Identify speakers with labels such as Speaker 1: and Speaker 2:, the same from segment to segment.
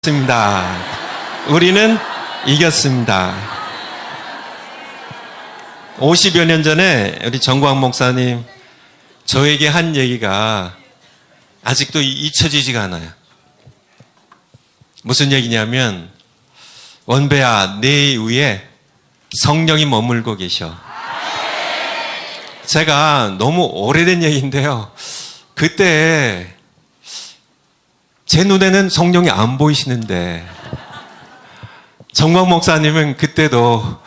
Speaker 1: 습니다. 우리는 이겼습니다. 50여 년 전에 우리 정광 목사님 저에게 한 얘기가 아직도 잊혀지지가 않아요. 무슨 얘기냐면, 원배야, 내 위에 성령이 머물고 계셔. 제가 너무 오래된 얘기인데요, 그때 제 눈에는 성령이 안 보이시는데 정광 목사님은 그때도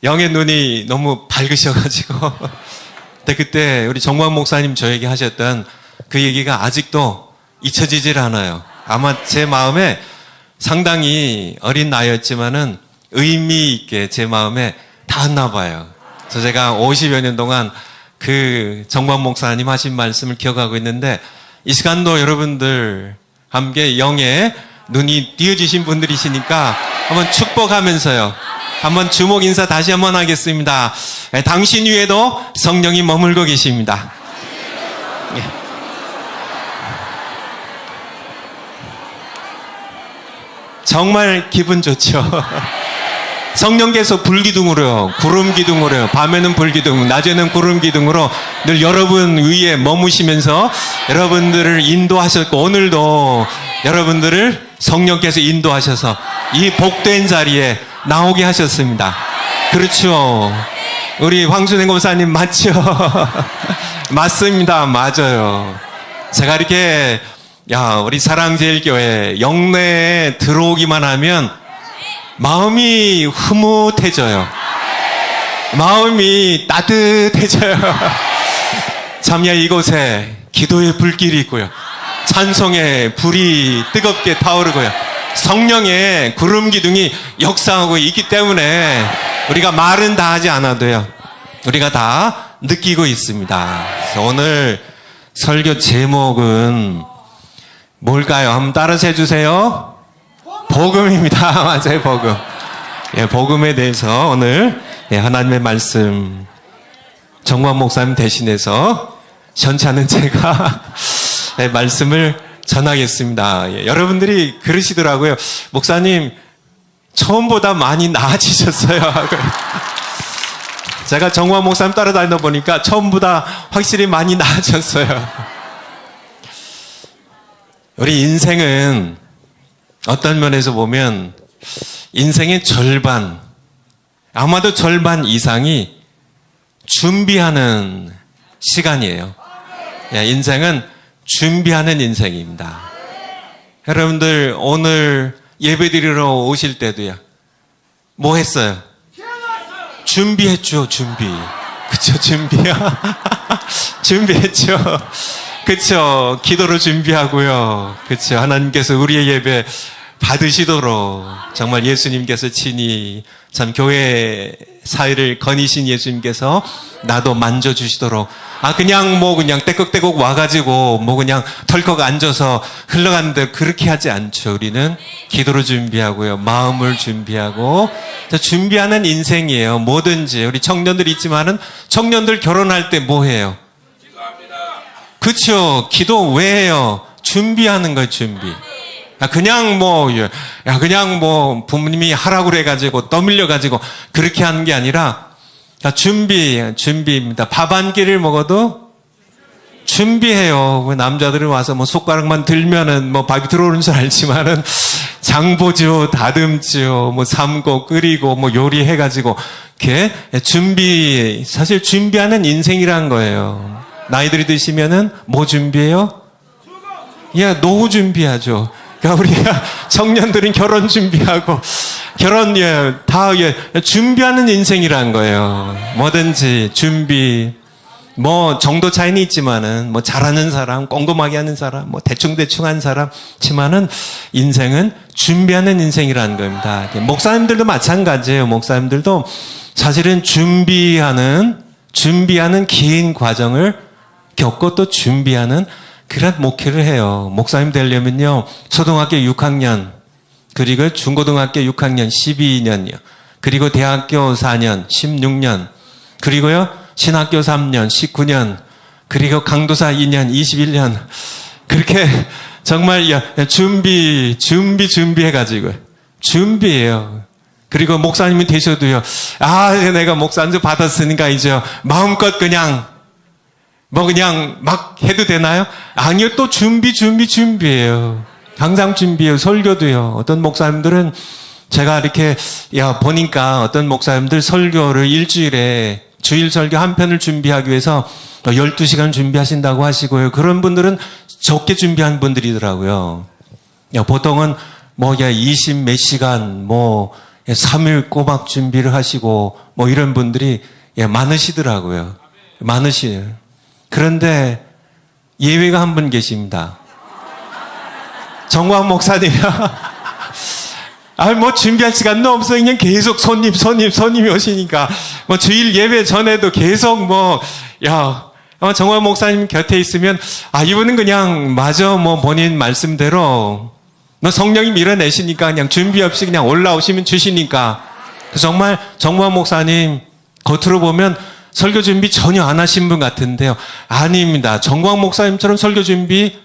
Speaker 1: 영의 눈이 너무 밝으셔가지고 근데 그때 우리 정광 목사님 저에게 하셨던 그 얘기가 아직도 잊혀지질 않아요. 아마 제 마음에 상당히 어린 나이였지만은 의미 있게 제 마음에 닿았나 봐요. 그래서 제가 50여 년 동안 그 정광 목사님 하신 말씀을 기억하고 있는데, 이 시간도 여러분들 함께 영의 눈이 띄어지신 분들이시니까 한번 축복하면서요, 한번 주목 인사 다시 한번 하겠습니다. 당신 위에도 성령이 머물고 계십니다. 예. 정말 기분 좋죠. 성령께서 불기둥으로요, 구름기둥으로요, 밤에는 불기둥, 낮에는 구름기둥으로 늘 여러분 위에 머무시면서 여러분들을 인도하셨고, 오늘도 여러분들을 성령께서 인도하셔서 이 복된 자리에 나오게 하셨습니다. 그렇죠. 우리 황순행 권사님 맞죠? 맞습니다. 맞아요. 제가 이렇게 우리 사랑제일교회 영내에 들어오기만 하면 마음이 흐뭇해져요. 마음이 따뜻해져요. 참야, 이곳에 기도의 불길이 있고요, 찬송의 불이 뜨겁게 타오르고요, 성령의 구름기둥이 역사하고 있기 때문에 우리가 말은 다 하지 않아도요, 우리가 다 느끼고 있습니다. 그래서 오늘 설교 제목은 뭘까요? 한번 따라서 해주세요. 복음입니다. 맞아요, 복음. 복음에 대해서 오늘 하나님의 말씀 정광 목사님 대신해서 현찮은 제가 말씀을 전하겠습니다. 여러분들이 그러시더라고요. 목사님, 처음보다 많이 나아지셨어요. 제가 정광 목사님 따라다니다 보니까 처음보다 확실히 많이 나아졌어요. 우리 인생은 어떤 면에서 보면 인생의 절반, 아마도 절반 이상이 준비하는 시간이에요. 인생은 준비하는 인생입니다. 여러분들 오늘 예배드리러 오실 때도요, 뭐 했어요? 준비했죠. 준비. 그쵸, 준비야. 준비했죠. 그쵸. 기도로 준비하고요. 그쵸. 하나님께서 우리의 예배 받으시도록 정말 예수님께서 친히 참 교회 사회를 거니신 예수님께서 나도 만져주시도록, 그냥 떼걱떼걱 와가지고 그냥 털컥 앉아서 흘러가는데 그렇게 하지 않죠. 우리는 기도로 준비하고요, 마음을 준비하고 준비하는 인생이에요. 뭐든지. 우리 청년들 있지만은 청년들 결혼할 때 뭐 해요? 그쵸. 기도 왜 해요? 준비하는 거예요, 준비. 그냥 부모님이 하라고 그래가지고 떠밀려가지고 그렇게 하는 게 아니라 준비입니다. 밥 한 끼를 먹어도 준비해요. 남자들은 와서 숟가락만 들면은 밥이 들어오는 줄 알지만은 장보죠, 다듬죠, 삶고 끓이고 요리해가지고 이렇게 사실 준비하는 인생이란 거예요. 나이들이 드시면은 뭐 준비해요? 노후 준비하죠. 그러니까 우리가 청년들은 결혼 준비하고 다 준비하는 인생이란 거예요. 뭐든지 준비. 정도 차이는 있지만은 잘하는 사람, 꼼꼼하게 하는 사람, 대충대충 한 사람지만은 인생은 준비하는 인생이라는 겁니다. 목사님들도 마찬가지예요. 목사님들도 사실은 준비하는 긴 과정을 겪고 또 준비하는 그런 목회를 해요. 목사님 되려면요, 초등학교 6학년, 그리고 중고등학교 6학년 12년이요. 그리고 대학교 4년, 16년, 그리고요, 신학교 3년, 19년, 그리고 강도사 2년, 21년, 그렇게 정말 준비해가지고 준비해요. 그리고 목사님이 되셔도요. 내가 목사 안수 받았으니까 이제 마음껏 그냥 막 해도 되나요? 아니요. 또 준비해요. 항상 준비해요. 설교도요. 어떤 목사님들은 제가 이렇게 보니까 어떤 목사님들 설교를 일주일에 주일 설교 한 편을 준비하기 위해서 12시간 준비하신다고 하시고요. 그런 분들은 적게 준비한 분들이더라고요. 보통은 20 몇 시간 3일 꼬박 준비를 하시고 이런 분들이 많으시더라고요. 많으시네요. 그런데 예외가 한 분 계십니다. 정광 목사님이요. 준비할 시간도 없어. 그냥 계속 손님이 오시니까. 주일 예배 전에도 계속 정광 목사님 곁에 있으면, 이분은 그냥, 본인 말씀대로, 성령이 밀어내시니까 그냥 준비 없이 그냥 올라오시면 주시니까. 정말 정광 목사님, 겉으로 보면 설교 준비 전혀 안 하신 분 같은데요. 아닙니다. 정광 목사님처럼 설교 준비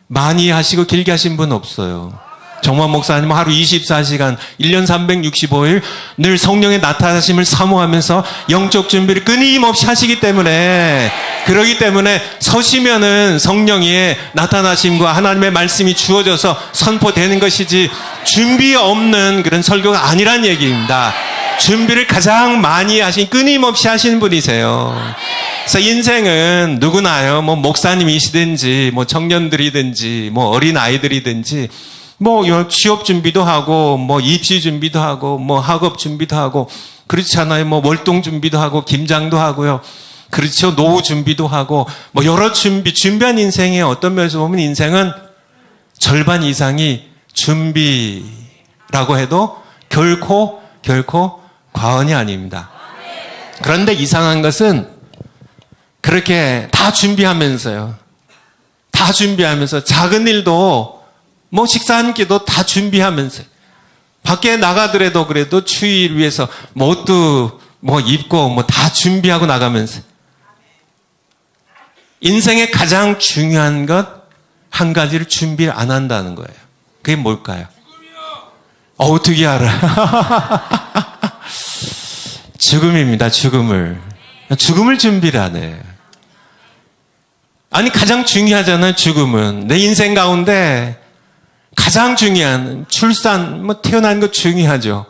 Speaker 1: 많이 하시고 길게 하신 분 없어요. 정광 목사님은 하루 24시간, 1년 365일 늘 성령의 나타나심을 사모하면서 영적 준비를 끊임없이 하시기 때문에, 그러기 때문에 서시면은 성령의 나타나심과 하나님의 말씀이 주어져서 선포되는 것이지 준비 없는 그런 설교가 아니란 얘기입니다. 준비를 가장 많이 끊임없이 하시는 분이세요. 그래서 인생은 누구나요, 목사님이시든지, 청년들이든지, 어린 아이들이든지, 취업 준비도 하고, 입시 준비도 하고, 학업 준비도 하고, 그렇잖아요. 월동 준비도 하고, 김장도 하고요. 그렇죠. 노후 준비도 하고, 여러 준비한 인생에 어떤 면에서 보면 인생은 절반 이상이 준비라고 해도 결코 과언이 아닙니다. 그런데 이상한 것은 그렇게 다 준비하면서 작은 일도 식사 한 끼도 다 준비하면서 밖에 나가더라도 그래도 추위를 위해서 옷도 입고 다 준비하고 나가면서 인생의 가장 중요한 것 한 가지를 준비를 안 한다는 거예요. 그게 뭘까요? 어떻게 알아? 죽음입니다. 죽음을 준비를 안 해요. 가장 중요하잖아요. 죽음은 내 인생 가운데 가장 중요한 출산, 태어난 거 중요하죠.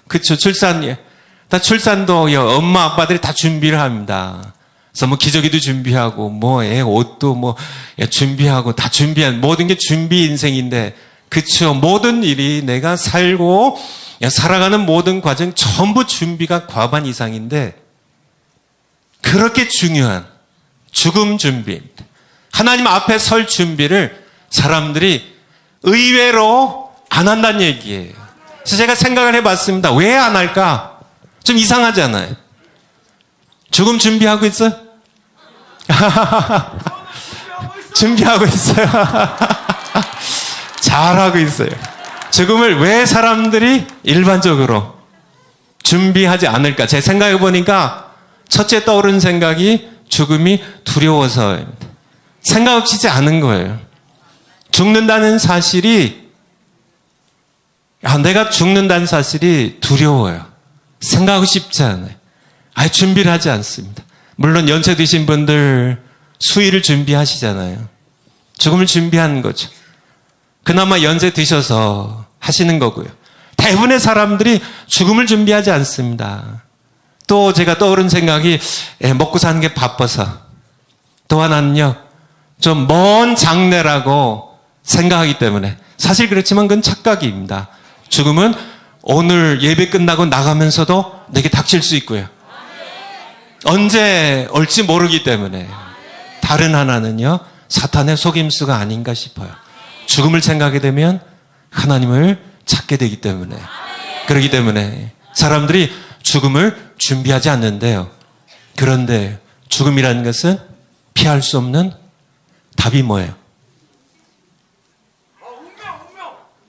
Speaker 1: 그쵸? 출산도 엄마 아빠들이 다 준비를 합니다. 그래서 기저귀도 준비하고 애 옷도 준비하고 다 준비한 모든 게 준비 인생인데, 그쵸? 모든 일이 내가 살고 살아가는 모든 과정 전부 준비가 과반 이상인데, 그렇게 중요한 죽음 준비입니다. 하나님 앞에 설 준비를 사람들이 의외로 안 한다는 얘기예요. 그래서 제가 생각을 해봤습니다. 왜 안 할까? 좀 이상하잖아요. 죽음 준비하고 있어요? 준비하고 있어요. 잘하고 있어요. 죽음을 왜 사람들이 일반적으로 준비하지 않을까? 제 생각해 보니까 첫째 떠오른 생각이 죽음이 두려워서입니다. 생각 없이지 않은 거예요. 죽는다는 사실이, 내가 죽는다는 사실이 두려워요. 생각하고 싶지 않아요. 준비를 하지 않습니다. 물론 연세 드신 분들 수의를 준비하시잖아요. 죽음을 준비하는 거죠. 그나마 연세 드셔서 하시는 거고요. 대부분의 사람들이 죽음을 준비하지 않습니다. 또 제가 떠오른 생각이 먹고 사는 게 바빠서, 또 하나는요, 좀 먼 장래라고 생각하기 때문에. 사실 그렇지만 그건 착각입니다. 죽음은 오늘 예배 끝나고 나가면서도 내게 닥칠 수 있고요. 언제 올지 모르기 때문에. 다른 하나는요, 사탄의 속임수가 아닌가 싶어요. 죽음을 생각하게 되면 하나님을 찾게 되기 때문에. 그렇기 때문에 사람들이 죽음을 준비하지 않는데요. 그런데 죽음이라는 것은 피할 수 없는 답이 뭐예요?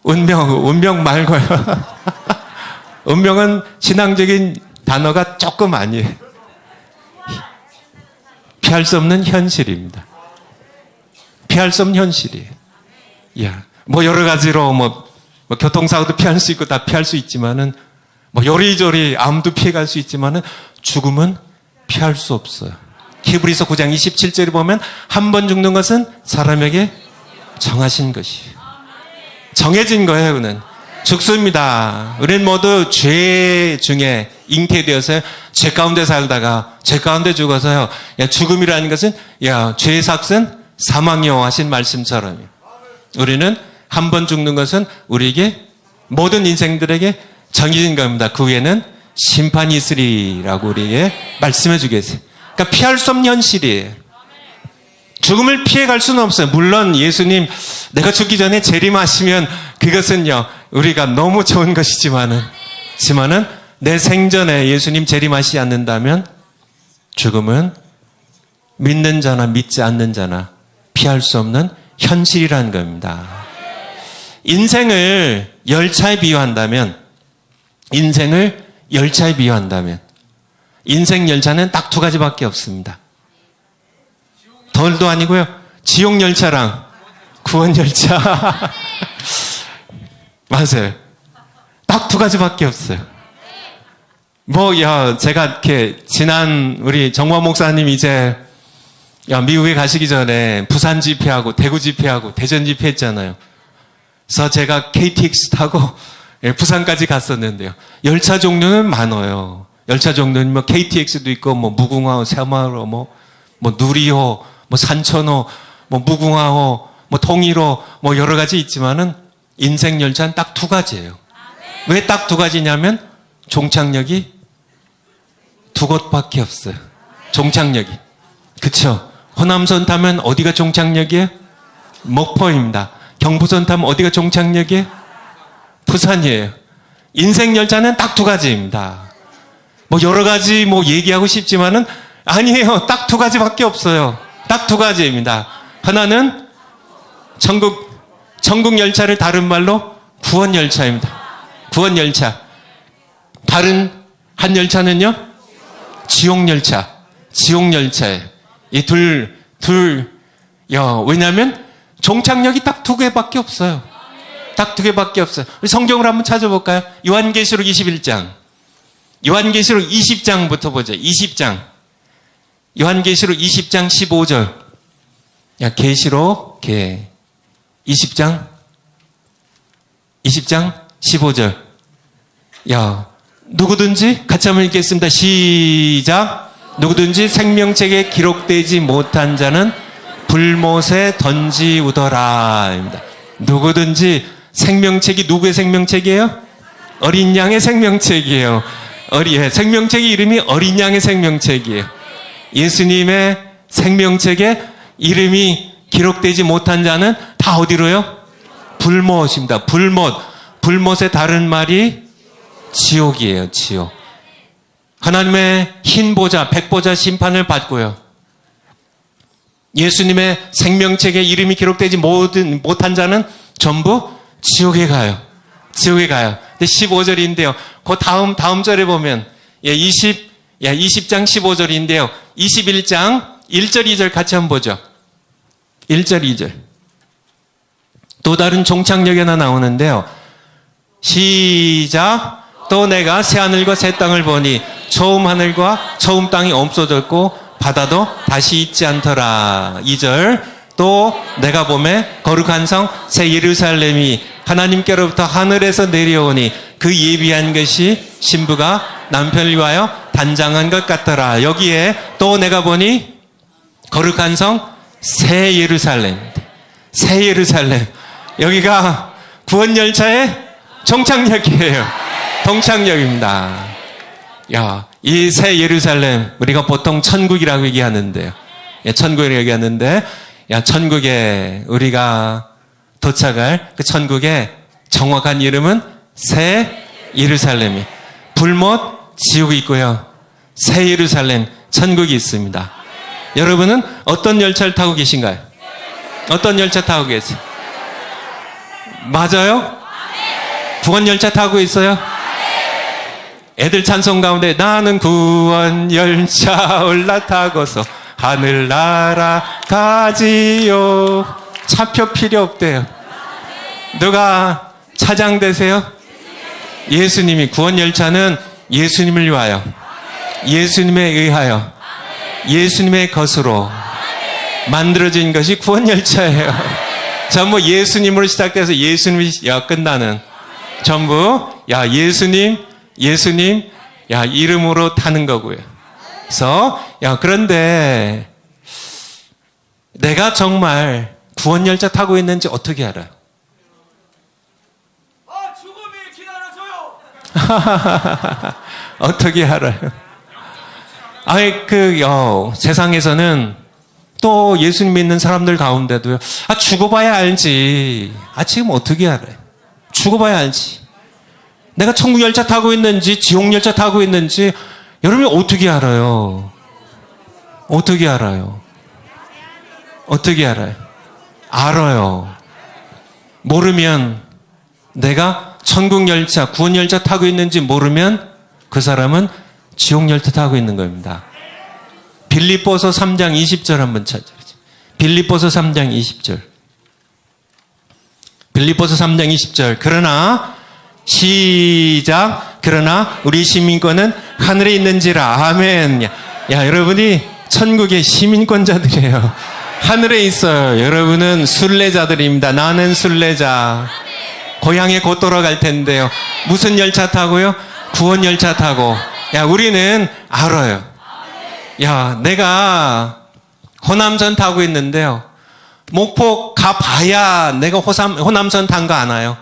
Speaker 1: 운명 말고요. 운명은 신앙적인 단어가 조금 아니에요. 피할 수 없는 현실입니다. 피할 수 없는 현실이에요. 뭐 여러 가지로 뭐 교통사고도 피할 수 있고 다 피할 수 있지만은 뭐 요리조리 암도 피해갈 수 있지만은 죽음은 피할 수 없어요. 히브리서 9장 27절에 보면 한 번 죽는 것은 사람에게 정하신 것이에요. 정해진 거예요. 그는 죽습니다. 우리는 모두 죄 중에 잉태되어서 죄 가운데 살다가 죄 가운데 죽어서요. 죽음이라는 것은 죄의 삭은 사망이요 하신 말씀처럼요. 우리는 한 번 죽는 것은 우리에게 모든 인생들에게 정해진 겁니다. 그 후에는 심판이 있으리라고 우리에게 말씀해 주겠어요. 그러니까 피할 수 없는 현실이에요. 죽음을 피해갈 수는 없어요. 물론 예수님 내가 죽기 전에 재림하시면 그것은요 우리가 너무 좋은 것이지만은 내 생전에 예수님 재림하시지 않는다면 죽음은 믿는 자나 믿지 않는 자나 피할 수 없는 현실이라는 겁니다. 인생을 열차에 비유한다면 인생 열차는 딱 두 가지밖에 없습니다. 덜도 아니고요. 지옥 열차랑 구원 열차. 맞아요. 딱 두 가지밖에 없어요. 제가 이렇게 지난 우리 정화 목사님 이제 미국에 가시기 전에 부산 집회하고 대구 집회하고 대전 집회했잖아요. 그래서 제가 KTX 타고 부산까지 갔었는데요. 열차 종류는 많아요. 열차 종류는 뭐 KTX도 있고 뭐 무궁화호, 새마을호, 뭐 누리호, 뭐 산천호, 뭐 무궁화호, 뭐 통일호, 뭐 여러 가지 있지만은 인생 열차는 딱 두 가지예요. 왜 딱 두 가지냐면 종착역이 두 곳밖에 없어요. 종착역이. 그쵸? 호남선 타면 어디가 종착역이에요? 목포입니다. 경부선 타면 어디가 종착역이에요? 부산이에요. 인생 열차는 딱 두 가지입니다. 뭐 여러 가지 뭐 얘기하고 싶지만은 아니에요. 딱 두 가지밖에 없어요. 딱 두 가지입니다. 하나는 천국 열차를 다른 말로 구원 열차입니다. 구원 열차. 다른 한 열차는요? 지옥 열차. 지옥 열차예요. 이 왜냐하면 종착역이 딱 두 개밖에 없어요. 딱 두 개밖에 없어요. 우리 성경을 한번 찾아볼까요? 요한계시록 21장. 요한계시록 20장부터 보죠. 20장. 요한계시록 20장 15절. 계시록 20장 15절. 누구든지 같이 한번 읽겠습니다. 시작. 누구든지 생명책에 기록되지 못한 자는 불못에 던지우더라. 누구든지 생명책이 누구의 생명책이에요? 어린 양의 생명책이에요. 생명책의 이름이 어린 양의 생명책이에요. 예수님의 생명책에 이름이 기록되지 못한 자는 다 어디로요? 불못입니다. 불못의 다른 말이 지옥이에요. 지옥. 하나님의 흰 보좌, 백보좌 심판을 받고요. 예수님의 생명책에 이름이 기록되지 못한 자는 전부 지옥에 가요. 지옥에 가요. 근데 15절인데요. 그 다음 절에 보면 20장 15절인데요. 21장 1절 2절 같이 한번 보죠. 1절 2절. 또 다른 종착역이 하나 나오는데요. 시작. 또 내가 새 하늘과 새 땅을 보니 처음 하늘과 처음 땅이 없어졌고 바다도 다시 있지 않더라. 2절. 또 내가 보매 거룩한 성 새 예루살렘이 하나님께로부터 하늘에서 내려오니 그 예비한 것이 신부가 남편을 위하여 단장한 것 같더라. 여기에 또 내가 보니 거룩한 성 새 예루살렘. 새 예루살렘. 여기가 구원열차의 종착역이에요. 동착역입니다. 이 새 예루살렘, 우리가 보통 천국이라고 얘기하는데요. 천국이라고 얘기하는데, 천국에 우리가 도착할 그 천국의 정확한 이름은 새 예루살렘이. 불못 지옥이 있고요. 새 예루살렘, 천국이 있습니다. 여러분은 어떤 열차를 타고 계신가요? 어떤 열차 타고 계세요? 맞아요? 구원 열차 타고 있어요? 애들 찬송 가운데 나는 구원 열차 올라타고서 하늘 날아가지요. 차표 필요 없대요. 누가 차장되세요? 예수님이. 구원열차는 예수님을 위하여, 예수님에 의하여, 예수님의 것으로 만들어진 것이 구원열차예요. 전부 예수님으로 시작돼서 예수님이 끝나는, 전부 예수님 이름으로 타는 거고요. 그래서 그런데 내가 정말 구원열차 타고 있는지 어떻게 알아요? 죽음이 기다려줘요. 어떻게 알아요? 세상에서는 또 예수님 믿는 사람들 가운데도요. 죽어봐야 알지. 지금 어떻게 알아요? 죽어봐야 알지. 내가 천국열차 타고 있는지 지옥열차 타고 있는지 여러분이 어떻게 알아요? 어떻게 알아요? 어떻게 알아요? 알아요. 모르면, 내가 천국열차, 구원열차 타고 있는지 모르면 그 사람은 지옥열차 타고 있는 겁니다. 빌립보서 3장 20절 한번 찾아보죠. 빌립보서 3장 20절. 빌립보서 3장 20절. 그러나 시작. 그러나 우리 시민권은 하늘에 있는지라. 아멘. 여러분이 천국의 시민권자들이에요. 하늘에 있어요. 여러분은 순례자들입니다. 나는 순례자. 고향에 곧 돌아갈 텐데요. 무슨 열차 타고요? 구원열차 타고. 우리는 알아요. 내가 호남선 타고 있는데요. 목포 가봐야 내가 호남선 탄 거 아나요?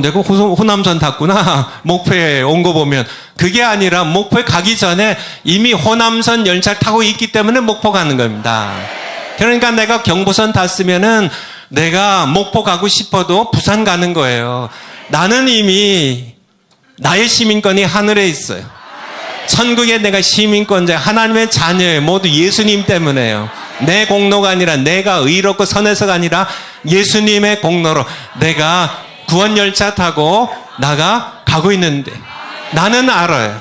Speaker 1: 내가 호남선 탔구나. 목포에 온 거 보면. 그게 아니라 목포에 가기 전에 이미 호남선 열차를 타고 있기 때문에 목포 가는 겁니다. 그러니까 내가 경부선 탔으면은 내가 목포 가고 싶어도 부산 가는 거예요. 나는 이미 나의 시민권이 하늘에 있어요. 천국에 내가 시민권자, 하나님의 자녀예요. 모두 예수님 때문에요. 내 공로가 아니라, 내가 의롭고 선해서가 아니라 예수님의 공로로 내가 구원열차 타고 가고 있는데 나는 알아요.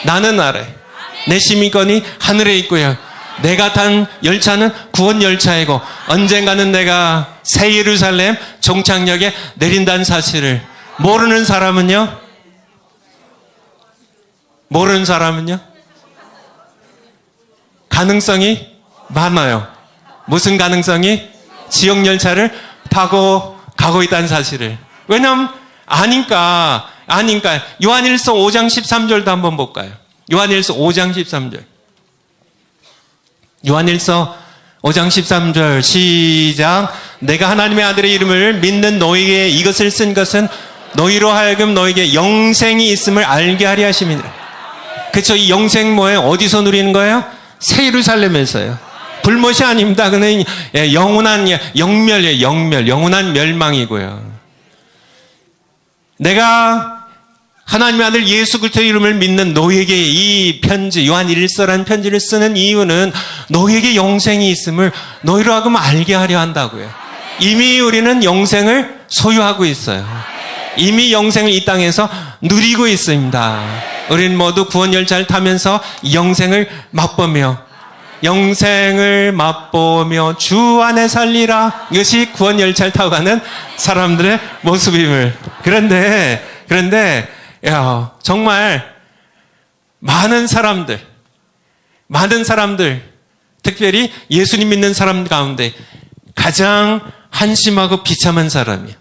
Speaker 1: 나는 알아요. 내 시민권이 하늘에 있고요. 내가 탄 열차는 구원열차이고 언젠가는 내가 새 예루살렘 종착역에 내린다는 사실을 모르는 사람은요? 가능성이 많아요. 무슨 가능성이? 지옥열차를 타고 가고 있다는 사실을. 왜냐면 아니까. 요한일서 5장 13절도 한번 볼까요? 요한일서 5장 13절. 요한일서 5장 13절 시작. 내가 하나님의 아들의 이름을 믿는 너희에게 이것을 쓴 것은 너희로 하여금 너희에게 영생이 있음을 알게 하려 하심이니라. 그렇죠? 이 영생 뭐예요? 어디서 누리는 거예요? 새 예루살렘에서요. 불못이 아닙니다. 그는 영원한 영멸이에요. 영원한 멸망이고요. 내가 하나님의 아들 예수 그리스도의 이름을 믿는 너희에게 이 편지, 요한 1서라는 편지를 쓰는 이유는 너희에게 영생이 있음을 너희로 하여금 알게 하려 한다고요. 이미 우리는 영생을 소유하고 있어요. 이미 영생을 이 땅에서 누리고 있습니다. 우리는 모두 구원열차를 타면서 영생을 맛보며 주 안에 살리라. 이것이 구원열차를 타고 가는 사람들의 모습임을. 그런데 정말 많은 사람들, 특별히 예수님 믿는 사람 가운데 가장 한심하고 비참한 사람이에요.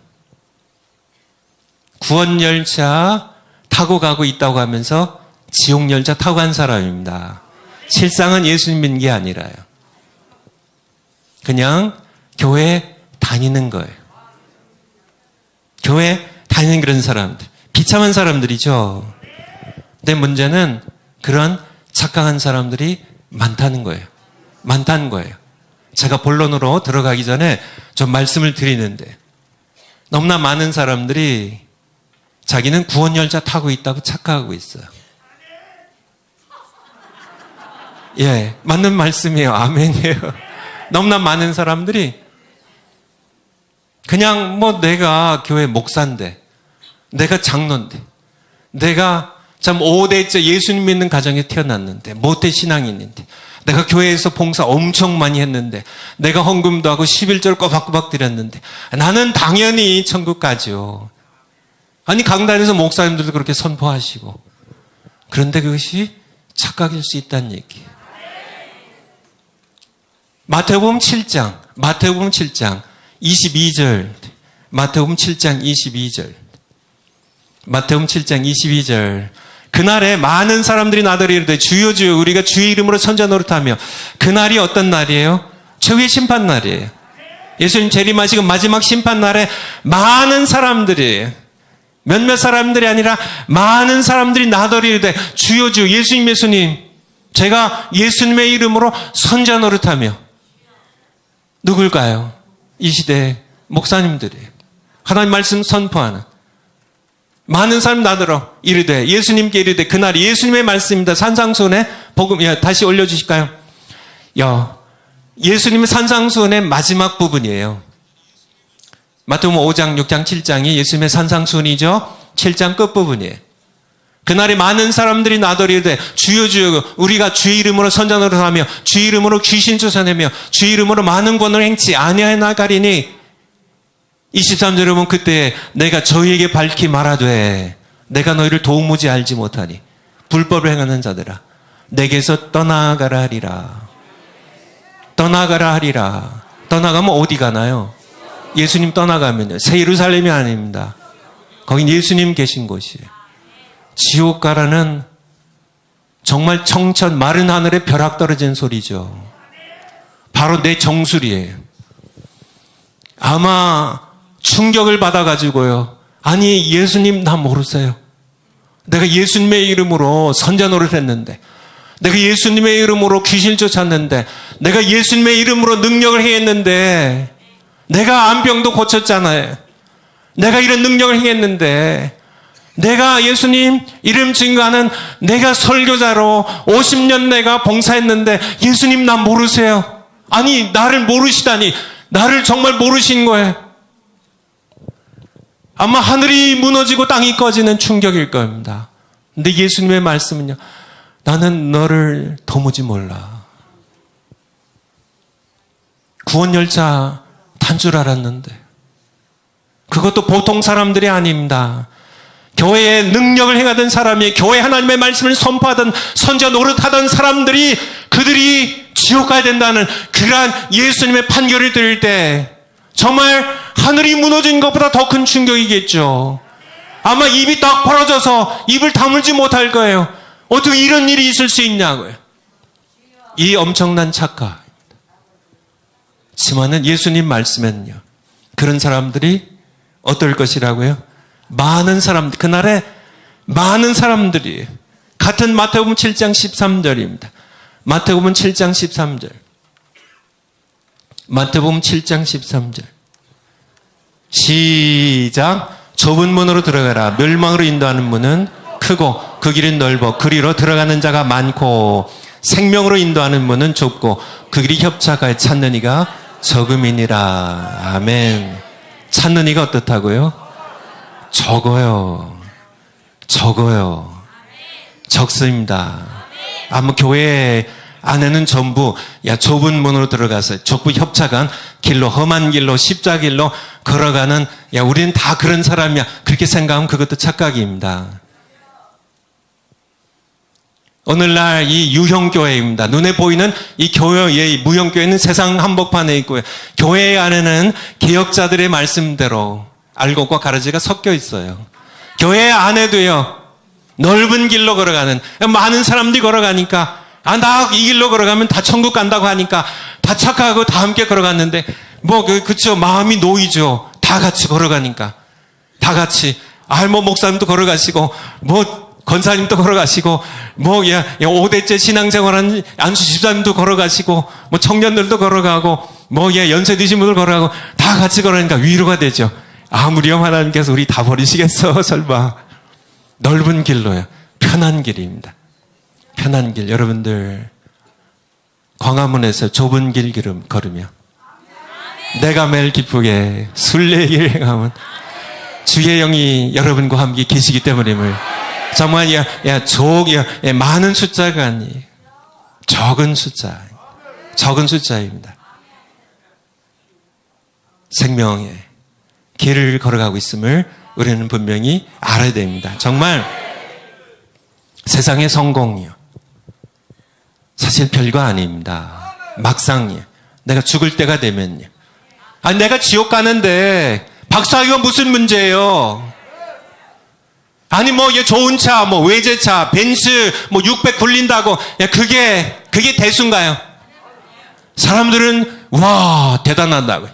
Speaker 1: 구원열차 타고 가고 있다고 하면서 지옥열차 타고 간 사람입니다. 실상은 예수님 믿는 게 아니라요. 그냥 교회 다니는 거예요. 교회 다니는 그런 사람들. 비참한 사람들이죠. 근데 문제는 그런 착각한 사람들이 많다는 거예요. 제가 본론으로 들어가기 전에 좀 말씀을 드리는데 너무나 많은 사람들이 자기는 구원열차 타고 있다고 착각하고 있어요. 맞는 말씀이에요. 아멘이에요. 너무나 많은 사람들이 그냥 내가 교회 목사인데, 내가 장로인데, 내가 참 5대째 예수님 믿는 가정에 태어났는데, 모태 신앙인인데, 내가 교회에서 봉사 엄청 많이 했는데, 내가 헌금도 하고 11절 꼬박꼬박 드렸는데, 나는 당연히 천국 가죠. 아니, 강단에서 목사님들도 그렇게 선포하시고. 그런데 그것이 착각일 수 있다는 얘기예요. 마태복음 7장 22절. 마태복음 7장 22절. 마태복음 7장 22절. 그날에 많은 사람들이 나더러 이르되 주여 주여 우리가 주의 이름으로 선자 노릇하며. 그날이 어떤 날이에요? 최후의 심판 날이에요. 예수님 재림하시고 마지막 심판 날에 많은 사람들이, 몇몇 사람들이 아니라 많은 사람들이 나더러 이르되 주여 주여 예수님 제가 예수님의 이름으로 선자 노릇하며. 누굴까요? 이 시대 목사님들이에요. 하나님 말씀 선포하는 많은 사람 나더러 이르되, 예수님께 이르되, 그날이 예수님의 말씀입니다. 산상수훈의 복음, 다시 올려주실까요? 예수님의 산상수훈의 마지막 부분이에요. 마태복음 5장, 6장, 7장이 예수님의 산상수훈이죠. 7장 끝부분이에요. 그날에 많은 사람들이 나더러 이르되 주여 주여 우리가 주의 이름으로 선자 노릇하며 주의 이름으로 귀신 쫓아내며 주의 이름으로 많은 권을 행치 아니하나가리니. 23절 여러분, 그때 내가 저희에게 밝히 말하되 내가 너희를 도무지 알지 못하니 불법을 행하는 자들아 내게서 떠나가라 하리라. 떠나가라 하리라. 떠나가면 어디 가나요? 예수님 떠나가면요, 새 예루살렘이 아닙니다. 거긴 예수님 계신 곳이에요. 지옥 가라는 정말 청천 마른 하늘에 벼락 떨어진 소리죠. 바로 내 정수리예요. 아마 충격을 받아가지고요, 아니 예수님 나 모르세요. 내가 예수님의 이름으로 선자 노릇했는데, 내가 예수님의 이름으로 귀신을 쫓았는데, 내가 예수님의 이름으로 능력을 행했는데, 내가 암병도 고쳤잖아요. 내가 이런 능력을 행했는데, 내가 예수님 이름 증거하는 내가 설교자로 50년 내가 봉사했는데 예수님 나 모르세요? 아니 나를 모르시다니, 나를 정말 모르신 거예요. 아마 하늘이 무너지고 땅이 꺼지는 충격일 겁니다. 근데 예수님의 말씀은요, 나는 너를 도무지 몰라. 구원열차 탄 줄 알았는데 그것도 보통 사람들이 아닙니다. 교회에 능력을 행하던 사람이, 교회 하나님의 말씀을 선포하던 선자 노릇하던 사람들이, 그들이 지옥 가야 된다는 그러한 예수님의 판결을 들을 때 정말 하늘이 무너진 것보다 더 큰 충격이겠죠. 아마 입이 딱 벌어져서 입을 다물지 못할 거예요. 어떻게 이런 일이 있을 수 있냐고요. 이 엄청난 착각. 하지만은 예수님 말씀에는요, 그런 사람들이 어떨 것이라고요? 많은 사람들, 그날에 많은 사람들이, 같은 마태복음 7장 13절입니다. 마태복음 7장 13절. 마태복음 7장 13절. 시작. 좁은 문으로 들어가라. 멸망으로 인도하는 문은 크고 그 길은 넓어 그리로 들어가는 자가 많고, 생명으로 인도하는 문은 좁고 그 길이 협착하여 찾는 이가 적음이니라. 아멘. 찾는 이가 어떻다고요? 적어요. 적습니다. 아마 교회 안에는 전부 좁은 문으로 들어가서 좁고 협착한 길로, 험한 길로, 십자길로 걸어가는, 우리는 다 그런 사람이야, 그렇게 생각하면 그것도 착각입니다. 오늘날 이 유형교회입니다. 눈에 보이는 이 교회의 무형교회는 세상 한복판에 있고요, 교회 안에는 개혁자들의 말씀대로 알곡과 가라지가 섞여 있어요. 교회 안에도요, 넓은 길로 걸어가는, 많은 사람들이 걸어가니까, 나 이 길로 걸어가면 다 천국 간다고 하니까 다 착각하고 다 함께 걸어갔는데, 그쵸, 마음이 놓이죠. 다 같이 걸어가니까. 다 같이. 목사님도 걸어가시고, 권사님도 걸어가시고, 5대째 신앙생활하는 안수 집사님도 걸어가시고, 청년들도 걸어가고, 연세 드신 분들 걸어가고, 다 같이 걸어가니까 위로가 되죠. 아무렴 하나님께서 우리 다 버리시겠어, 설마. 넓은 길로요. 편한 길입니다. 편한 길. 여러분들, 광화문에서 좁은 길 걸으며, 내가 매일 기쁘게 순례의 길을 행하면 주의 영이 여러분과 함께 계시기 때문임을, 정말 많은 숫자가 아니에요. 적은 숫자입니다. 생명의 길을 걸어가고 있음을 우리는 분명히 알아야 됩니다. 정말 세상의 성공이요, 사실 별거 아닙니다. 막상이요. 내가 죽을 때가 되면요. 아니, 내가 지옥 가는데 박사학위가 무슨 문제예요? 아니, 좋은 차, 외제차, 벤츠, 600 굴린다고, 야, 그게 대수인가요? 사람들은, 와, 대단하다고.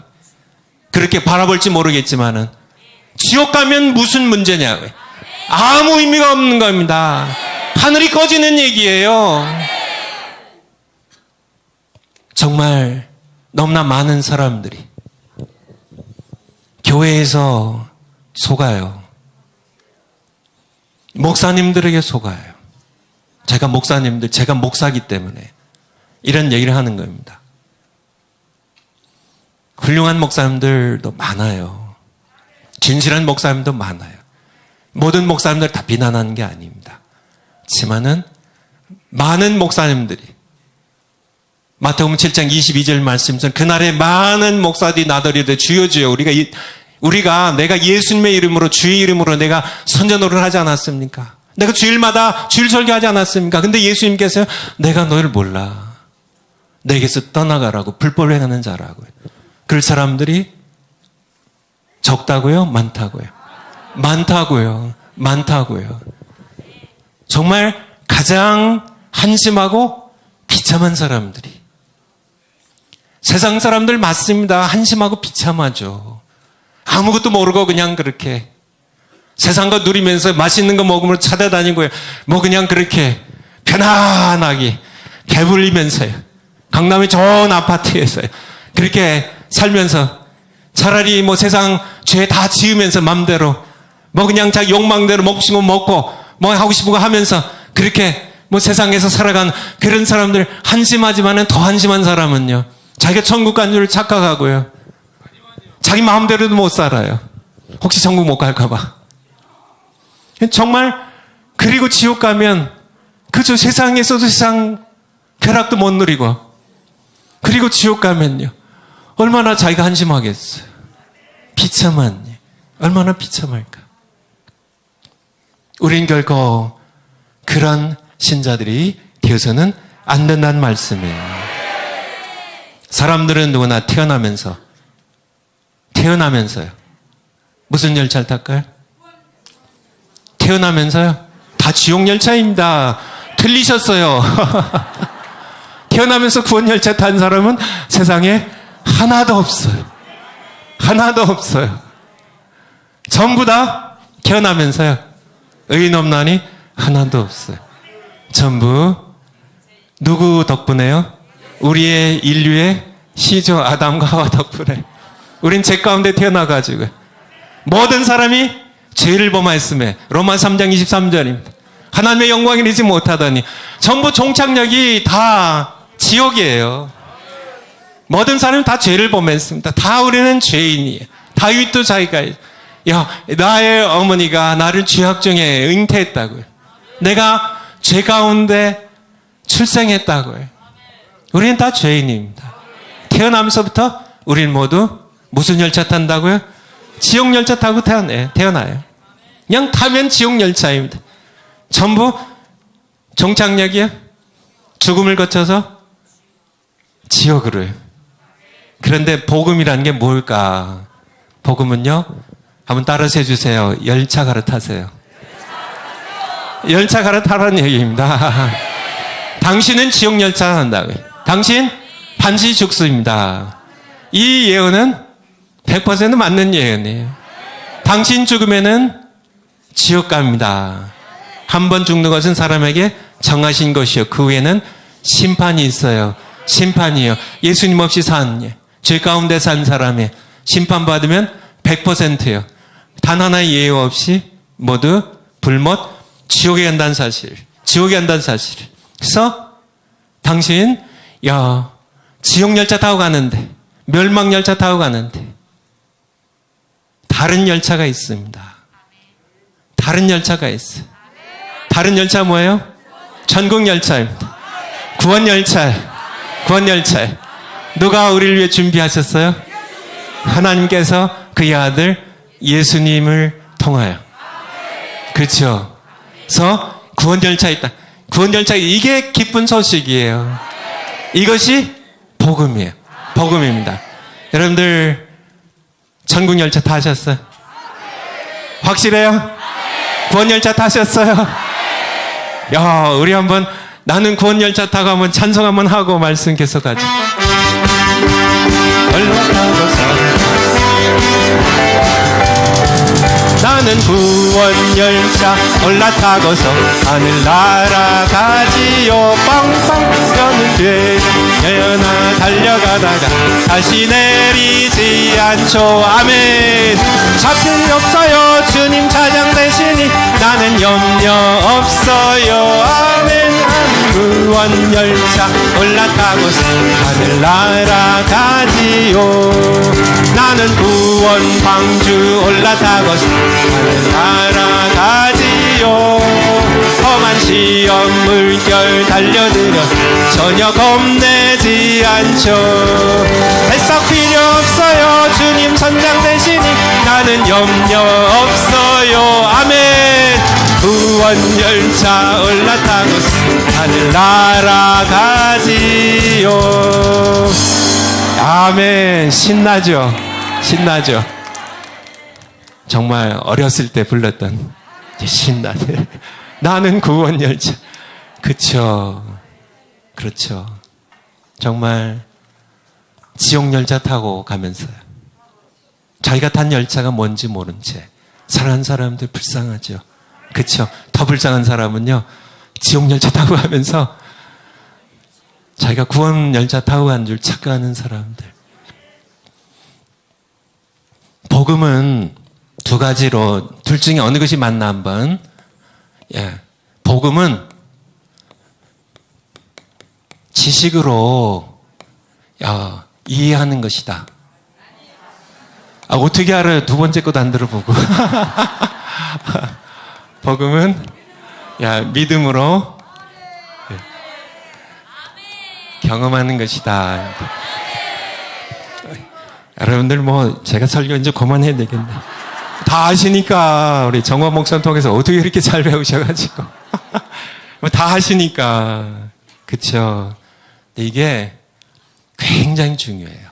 Speaker 1: 그렇게 바라볼지 모르겠지만은, 지옥 가면 무슨 문제냐고요. 아무 의미가 없는 겁니다. 하늘이 꺼지는 얘기예요. 정말 너무나 많은 사람들이 교회에서 속아요. 목사님들에게 속아요. 제가 목사기 때문에 이런 얘기를 하는 겁니다. 훌륭한 목사님들도 많아요. 진실한 목사님도 많아요. 모든 목사님들 다 비난하는 게 아닙니다. 하지만은 많은 목사님들이 마태복음 7장 22절 말씀처럼 그날에 많은 목사들이 나더리되 주여 주여 우리가 내가 예수님의 이름으로 주의 이름으로 내가 선전 노릇을 하지 않았습니까? 내가 주일마다 주일 설교하지 않았습니까? 근데 예수님께서 내가 너를 몰라. 내게서 떠나가라고, 불법을 행하는 자라고요. 그럴 사람들이 적다고요? 많다고요? 많다고요. 정말 가장 한심하고 비참한 사람들이, 세상 사람들 맞습니다. 한심하고 비참하죠. 아무것도 모르고 그냥 그렇게 세상 거 누리면서 맛있는 거 먹으면서 찾아다니고요. 그냥 그렇게 편안하게 배불리면서요. 강남의 좋은 아파트에서요. 그렇게 살면서 차라리 세상 죄 다 지으면서 맘대로 그냥 자기 욕망대로 먹고 싶은 거 먹고 하고 싶은 거 하면서 그렇게 세상에서 살아간 그런 사람들, 한심하지만은 더 한심한 사람은요, 자기가 천국 간 줄 착각하고요. 자기 마음대로도 못 살아요. 혹시 천국 못 갈까봐. 정말, 그리고 지옥 가면 그저 세상에서도 세상 쾌락도 못 누리고, 그리고 지옥 가면요, 얼마나 자기가 한심하겠어요. 비참한, 얼마나 비참할까. 우린 결코 그런 신자들이 되어서는 안 된다는 말씀이에요. 사람들은 누구나 태어나면서요. 무슨 열차를 탈까요? 태어나면서요. 다 지옥 열차입니다. 틀리셨어요. 태어나면서 구원 열차 탄 사람은 세상에 하나도 없어요. 전부 다 태어나면서요. 의인 없나니 하나도 없어요. 전부 누구 덕분에요? 우리의 인류의 시조 아담과 하와 덕분에 우린 죄 가운데 태어나가지고 모든 사람이 죄를 범하였음에 로마 3장 23절입니다. 하나님의 영광을 이루지 못하더니 전부 종착역이 다 지옥이에요. 모든 사람이 다 죄를 범했습니다. 다 우리는 죄인이에요. 다윗도 자기가 나의 어머니가 나를 죄악 중에 잉태했다고요. 내가 죄 가운데 출생했다고요. 우리는 다 죄인입니다. 태어나면서부터 우리는 모두 무슨 열차 탄다고요? 지옥 열차 타고 태어나요. 그냥 타면 지옥 열차입니다. 전부 종착역이요. 죽음을 거쳐서 지옥으로요. 그런데 복음이라는 게 뭘까? 복음은요, 한번 따라서 해주세요. 열차 갈아타세요. 열차 갈아타라는 얘기입니다. 당신은 지옥 열차 탄다고요. 당신 반드시 죽습니다. 이 예언은 100% 맞는 예언이에요. 당신 죽으면은 지옥 갑니다. 한 번 죽는 것은 사람에게 정하신 것이요. 그 후에는 심판이 있어요. 심판이요. 예수님 없이 산, 죄 가운데 산 사람이 심판받으면 100%예요. 단 하나의 예외 없이 모두 불못 지옥에 간다는 사실. 지옥에 간다는 사실. 그래서 당신, 지옥 열차 타고 가는데, 멸망 열차 타고 가는데, 다른 열차가 있습니다. 다른 열차가 있어요. 다른 열차 뭐예요? 천국 열차입니다. 구원열차. 구원열차. 누가 우리를 위해 준비하셨어요? 하나님께서 그의 아들 예수님을 통하여. 그렇죠. 그래서 구원열차에 있다. 구원열차, 이게 기쁜 소식이에요. 이것이 복음이에요. 복음입니다. 여러분들 천국열차 타셨어요? 확실해요? 구원열차 타셨어요? 야, 우리 한번 나는 구원열차 타고 한번 찬송 한번 하고 말씀 계속하죠. 나는 구원열차 올라타고서 하늘 날아가지요. 빵빵 여는 되려나 달려가다가 다시 내리지 않죠. 아멘. 잡힐 일 없어요. 주님 차장 되시니 나는 염려 없어요. 아멘. 구원열차 올라타고서 하늘 날아가지요. 나는 구원 방주 올라타고서 하늘 날아가지요. 험한 시험 물결 달려들어 전혀 겁내지 않죠. 애써 필요 없어요. 주님 선장 되시니 나는 염려 없어요. 아멘. 구원열차 올라타고서 하늘 날아가지요. 아멘. 신나죠? 신나죠? 정말 어렸을 때 불렀던 신나네. 나는 구원열차. 그쵸. 그렇죠. 정말 지옥열차 타고 가면서요. 자기가 탄 열차가 뭔지 모른 채 사랑하는 사람들 불쌍하죠. 그쵸. 더 불쌍한 사람은요, 지옥열차 타고 가면서 자기가 구원열차 타고 간 줄 착각하는 사람들. 복음은 두 가지로, 둘 중에 어느 것이 맞나 한번. 예. 복음은 지식으로 이해하는 것이다. 아, 어떻게 알아요? 두 번째 것도 안 들어보고. 복음은 믿음으로 경험하는 것이다. 여러분들 제가 설교 이제 그만해야 되겠네. 다 아시니까 우리 정화 목사 통해서 어떻게 이렇게 잘 배우셔가지고 다 하시니까. 그쵸. 근데 이게 굉장히 중요해요.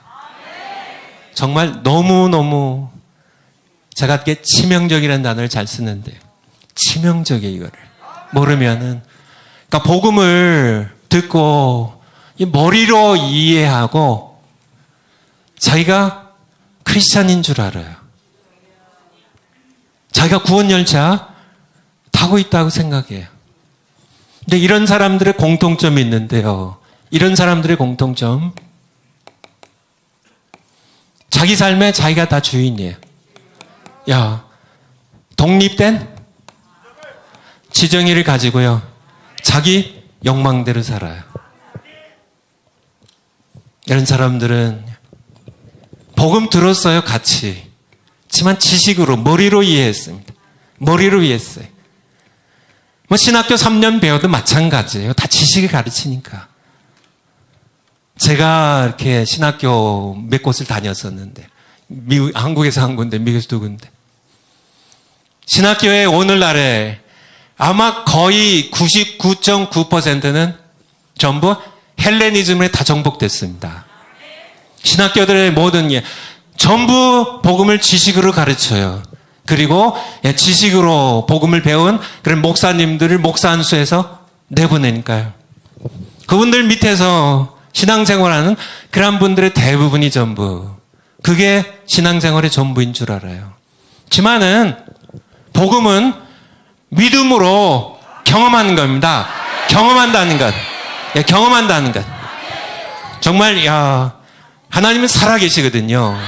Speaker 1: 정말 너무너무 제가 이렇게 치명적이라는 단어를 잘 쓰는데 치명적이에요. 이거를 모르면은, 그러니까 복음을 듣고 머리로 이해하고 자기가 크리스찬인 줄 알아요. 자기가 구원열차 타고 있다고 생각해요. 근데 이런 사람들의 공통점이 있는데요. 이런 사람들의 공통점, 자기 삶에 자기가 다 주인이에요. 독립된 지정의를 가지고요, 자기 욕망대로 살아요. 이런 사람들은 복음 들었어요, 같이. 하지만 지식으로, 머리로 이해했습니다. 머리로 이해했어요. 신학교 3년 배워도 마찬가지예요. 다 지식을 가르치니까. 제가 이렇게 신학교 몇 곳을 다녔었는데, 한국에서 한 군데, 미국에서 두 군데. 신학교에 오늘날에 아마 거의 99.9%는 전부 헬레니즘에 다 정복됐습니다. 신학교들의 모든 게 전부 복음을 지식으로 가르쳐요. 그리고 지식으로 복음을 배운 그런 목사님들을 목사 안수해서 내보내니까요. 그분들 밑에서 신앙생활하는 그런 분들의 대부분이 전부 그게 신앙생활의 전부인 줄 알아요. 하지만은 복음은 믿음으로 경험하는 겁니다. 경험한다는 것. 경험한다는 것. 정말 하나님은 살아계시거든요.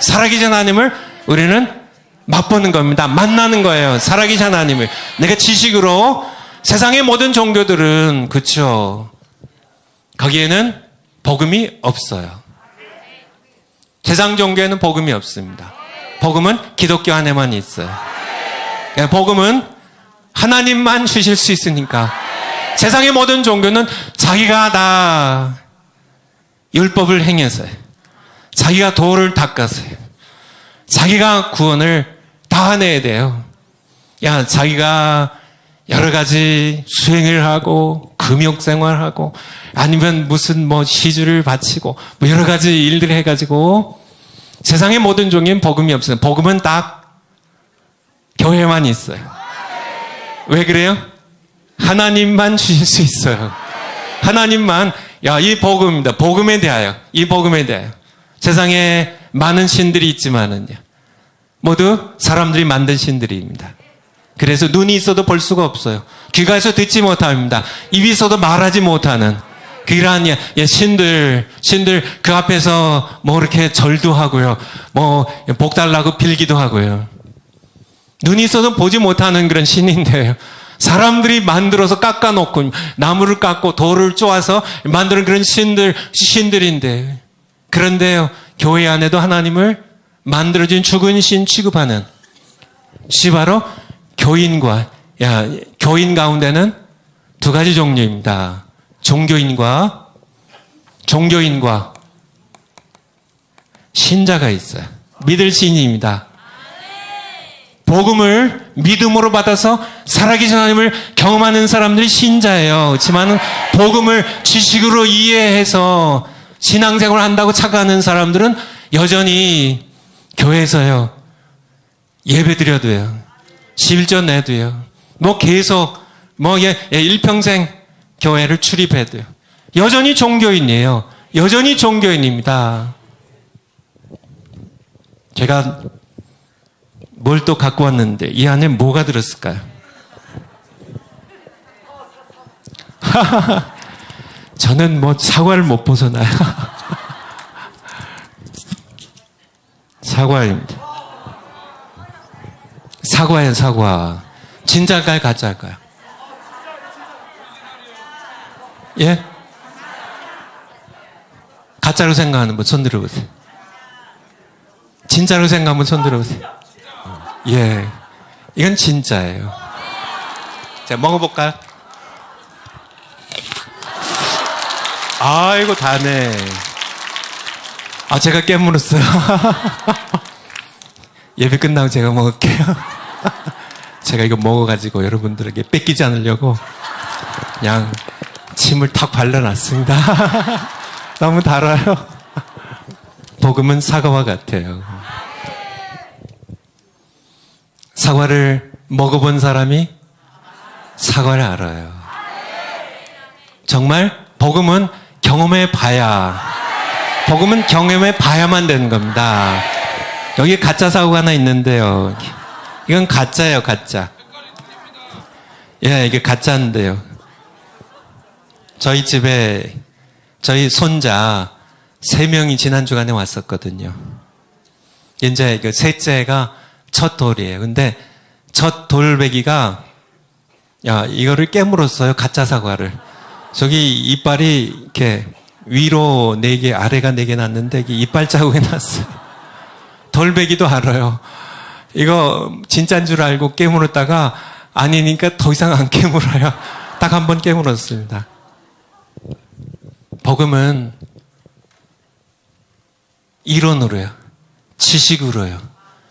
Speaker 1: 살아계신 하나님을 우리는 맛보는 겁니다. 만나는 거예요. 살아계신 하나님을. 내가 지식으로 세상의 모든 종교들은, 그쵸, 거기에는 복음이 없어요. 세상 종교에는 복음이 없습니다. 복음은 기독교 안에만 있어요. 복음은 하나님만 주실 수 있으니까. 세상의 모든 종교는 자기가 다 율법을 행해서요. 자기가 도를 닦아서요. 자기가 구원을 다 내야 돼요. 야, 자기가 여러 가지 수행을 하고 금욕 생활하고 아니면 무슨 뭐 시주를 바치고 뭐 여러 가지 일들을 해가지고 세상의 모든 종교엔 복음이 없어요. 복음은 딱 교회만 있어요. 왜 그래요? 하나님만 주실 수 있어요. 하나님만. 야, 이 복음입니다. 복음에 대하여. 이 복음에 대하여. 세상에 많은 신들이 있지만은요. 모두 사람들이 만든 신들입니다. 그래서 눈이 있어도 볼 수가 없어요. 귀가 있어도 듣지 못합니다. 입이 있어도 말하지 못하는 그러한 신들 그 앞에서 뭐 이렇게 절도 하고요. 뭐 복 달라고 빌기도 하고요. 눈이 있어도 보지 못하는 그런 신인데요. 사람들이 만들어서 깎아놓고 나무를 깎고 돌을 쪼아서 만드는 그런 신들인데 그런데요. 교회 안에도 하나님을 만들어진 죽은 신 취급하는 시 바로 교인 가운데는 두 가지 종류입니다. 종교인과 신자가 있어요. 믿을 신입니다. 복음을 믿음으로 받아서 살아계신 하나님을 경험하는 사람들이 신자예요. 그렇지만 복음을 지식으로 이해해서 신앙생활을 한다고 착각하는 사람들은 여전히 교회에서요. 예배 드려도요. 11조 내도요. 뭐 계속 일평생 교회를 출입해도요. 여전히 종교인이에요. 여전히 종교인입니다. 제가 뭘 또 갖고 왔는데 이 안에 뭐가 들었을까요? 저는 뭐 사과를 못 벗어나요. 사과입니다. 사과예요, 사과. 진짜일까요, 가짜일까요? 예? 가짜로 생각하는 분 손 들어보세요. 진짜로 생각하면 손 들어보세요. 예. 이건 진짜예요. 자, 먹어볼까요? 아이고, 다네. 제가 깨물었어요. 예배 끝나고 제가 먹을게요. 제가 이거 먹어가지고 여러분들에게 뺏기지 않으려고 그냥 침을 탁 발라놨습니다. 너무 달아요. 복음은 사과와 같아요. 사과를 먹어본 사람이 사과를 알아요. 정말 복음은 경험해 봐야만 되는 겁니다. 여기 가짜 사고가 하나 있는데요. 이건 가짜예요, 가짜. 예, 이게 가짜인데요. 저희 집에 저희 손자 3명이 지난 주간에 왔었거든요. 이제 그 셋째가 첫 돌이에요. 근데 첫 돌배기가 이거를 깨물었어요. 가짜 사과를. 저기 이빨이 이렇게 위로 4개, 아래가 4개 났는데 이빨 자국이 났어요. 돌배기도 알아요. 이거 진짜인 줄 알고 깨물었다가 아니니까 더 이상 안 깨물어요. 딱 한 번 깨물었습니다. 복음은 이론으로요. 지식으로요.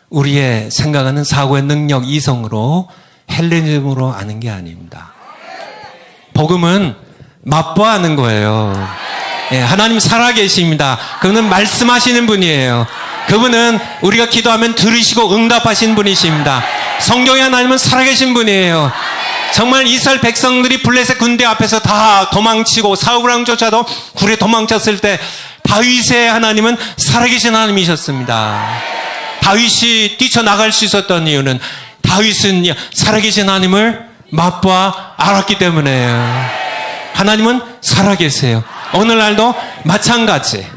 Speaker 1: 우리의 생각하는 사고의 능력, 이성으로 헬레니즘으로 아는 게 아닙니다. 복음은 맛보아하는 거예요. 예, 하나님 살아계십니다. 그분은 말씀하시는 분이에요. 그분은 우리가 기도하면 들으시고 응답하신 분이십니다. 성경의 하나님은 살아계신 분이에요. 정말 이스라엘 백성들이 블레셋 군대 앞에서 다 도망치고 사울왕 쫓아도 굴에 도망쳤을 때 다윗의 하나님은 살아계신 하나님이셨습니다. 다윗이 뛰쳐나갈 수 있었던 이유는 다윗은 살아계신 하나님을 맛보아 알았기 때문에요. 하나님은 살아계세요. 오늘날도 마찬가지.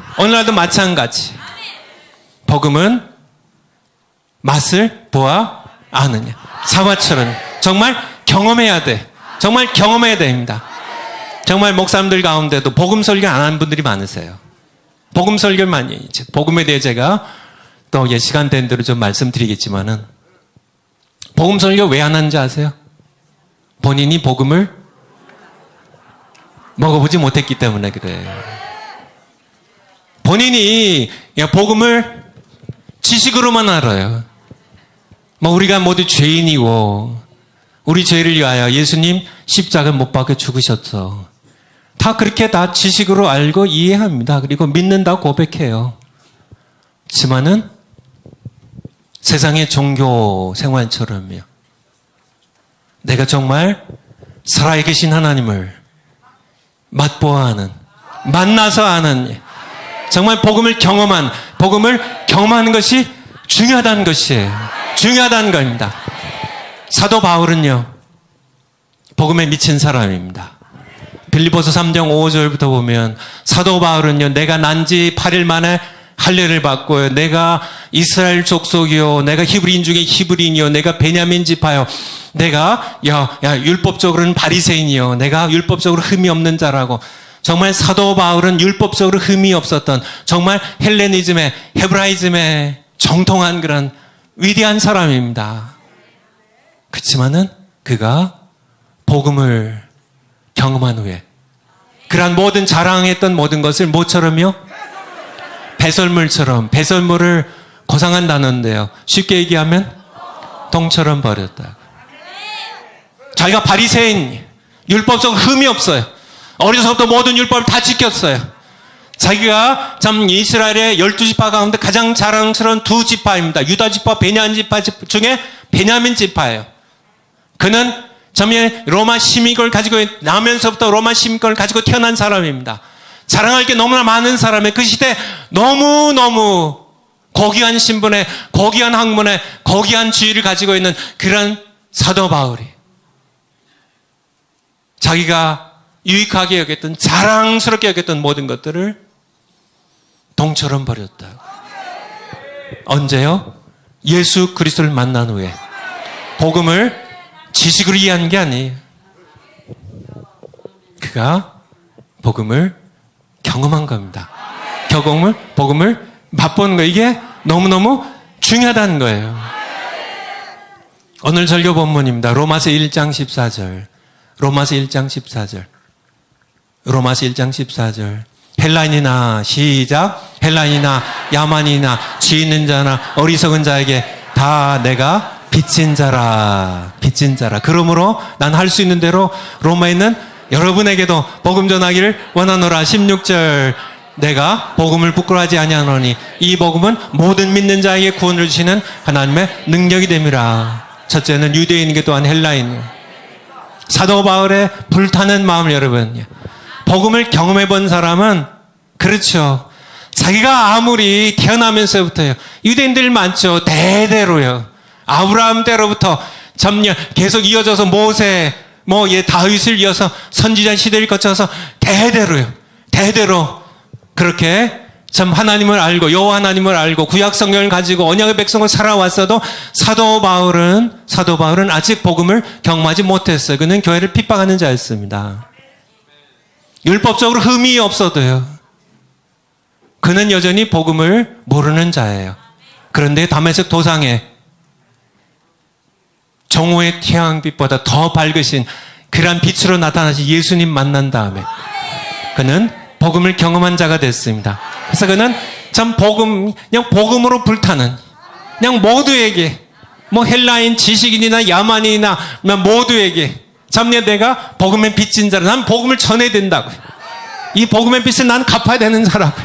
Speaker 1: 복음은 맛을 보아 아느냐. 사과처럼 정말 경험해야 돼. 정말 경험해야 됩니다. 정말 목사님들 가운데도 복음 설교 안 하는 분들이 많으세요. 복음 설교를 많이, 복음에 대해 제가 또 시간 된 대로 좀 말씀드리겠지만은, 복음 설교 왜 안 하는지 아세요? 본인이 복음을 먹어보지 못했기 때문에 그래요. 본인이 복음을 지식으로만 알아요. 우리가 모두 죄인이고 우리 죄를 위하여 예수님 십자가를 못 박혀 죽으셨어. 다 그렇게 다 지식으로 알고 이해합니다. 그리고 믿는다고 고백해요. 하지만은 세상의 종교 생활처럼요. 내가 정말 살아계신 하나님을 맛보아하는, 만나서 아는, 정말 복음을 경험하는 것이 중요하다는 것이에요. 중요하다는 겁니다. 사도 바울은요, 복음에 미친 사람입니다. 빌립보서 3장 5절부터 보면 사도 바울은요, 내가 난지 8일 만에 할례를 받고요, 내가 이스라엘 족속이요, 내가 히브리인 중에 히브리인이요, 내가 베냐민 지파요, 내가 율법적으로는 바리새인이요, 내가 율법적으로 흠이 없는 자라고. 정말 사도 바울은 율법적으로 흠이 없었던 정말 헬레니즘의 헤브라이즘에 정통한 그런 위대한 사람입니다. 그렇지만은 그가 복음을 경험한 후에 그러한 모든 자랑했던 모든 것을 뭐처럼요? 배설물처럼, 배설물을 고상한 단어인데요, 쉽게 얘기하면 동처럼 버렸다. 자기가 바리새인, 율법적 흠이 없어요. 어려서부터 모든 율법을 다 지켰어요. 자기가 참 이스라엘의 12지파 가운데 가장 자랑스러운 두 지파입니다. 유다 지파, 베냐민 지파 중에 베냐민 지파예요. 그는 정말 로마 시민권을 가지고 나면서부터 로마 시민권을 가지고 태어난 사람입니다. 자랑할 게 너무나 많은 사람의 그 시대 너무너무 고귀한 신분에, 고귀한 학문에, 고귀한 지위를 가지고 있는 그런 사도 바울이 자기가 유익하게 여겼던, 자랑스럽게 여겼던 모든 것들을 동처럼 버렸다고. 언제요? 예수 그리스도를 만난 후에. 복음을 지식으로 이해한 게 아니에요. 그가 복음을 경험한 겁니다. 복음을 맛보는 거, 이게 너무너무 중요하다는 거예요. 오늘 설교 본문입니다. 로마서 1장 14절. 로마서 1장 14절. 로마서 1장 14절. 헬라인이나, 시작. 헬라인이나, 야만이나, 지 있는 자나, 어리석은 자에게 다 내가 빚진 자라. 빚진 자라. 그러므로 난 할 수 있는 대로 로마에 있는 여러분에게도 복음 전하기를 원하노라. 16절. 내가 복음을 부끄러워하지 아니하노니 이 복음은 모든 믿는 자에게 구원을 주시는 하나님의 능력이 됨이라. 첫째는 유대인에게 또한 헬라인. 사도 바울의 불타는 마음을 여러분, 복음을 경험해 본 사람은 그렇죠. 자기가 아무리 태어나면서부터요, 유대인들 많죠. 대대로요. 아브라함 때로부터 점령 계속 이어져서 모세, 다윗을 이어서 선지자 시대를 거쳐서 대대로요. 대대로 그렇게 참 하나님을 알고, 여호와 하나님을 알고 구약 성경을 가지고 언약의 백성을 살아왔어도 사도 바울은 아직 복음을 경험하지 못했어요. 그는 교회를 핍박하는 자였습니다. 율법적으로 흠이 없어도요, 그는 여전히 복음을 모르는 자예요. 그런데 다메섹 도상에 정오의 태양빛보다 더 밝으신 그러한 빛으로 나타나신 예수님 만난 다음에 그는 복음을 경험한 자가 됐습니다. 그래서 그는 참 그냥 복음으로 불타는, 그냥 모두에게, 헬라인, 지식인이나 야만인이나 모두에게 참 내가 복음의 빚진 자라. 난 복음을 전해야 된다고. 이 복음의 빚을 난 갚아야 되는 자라고.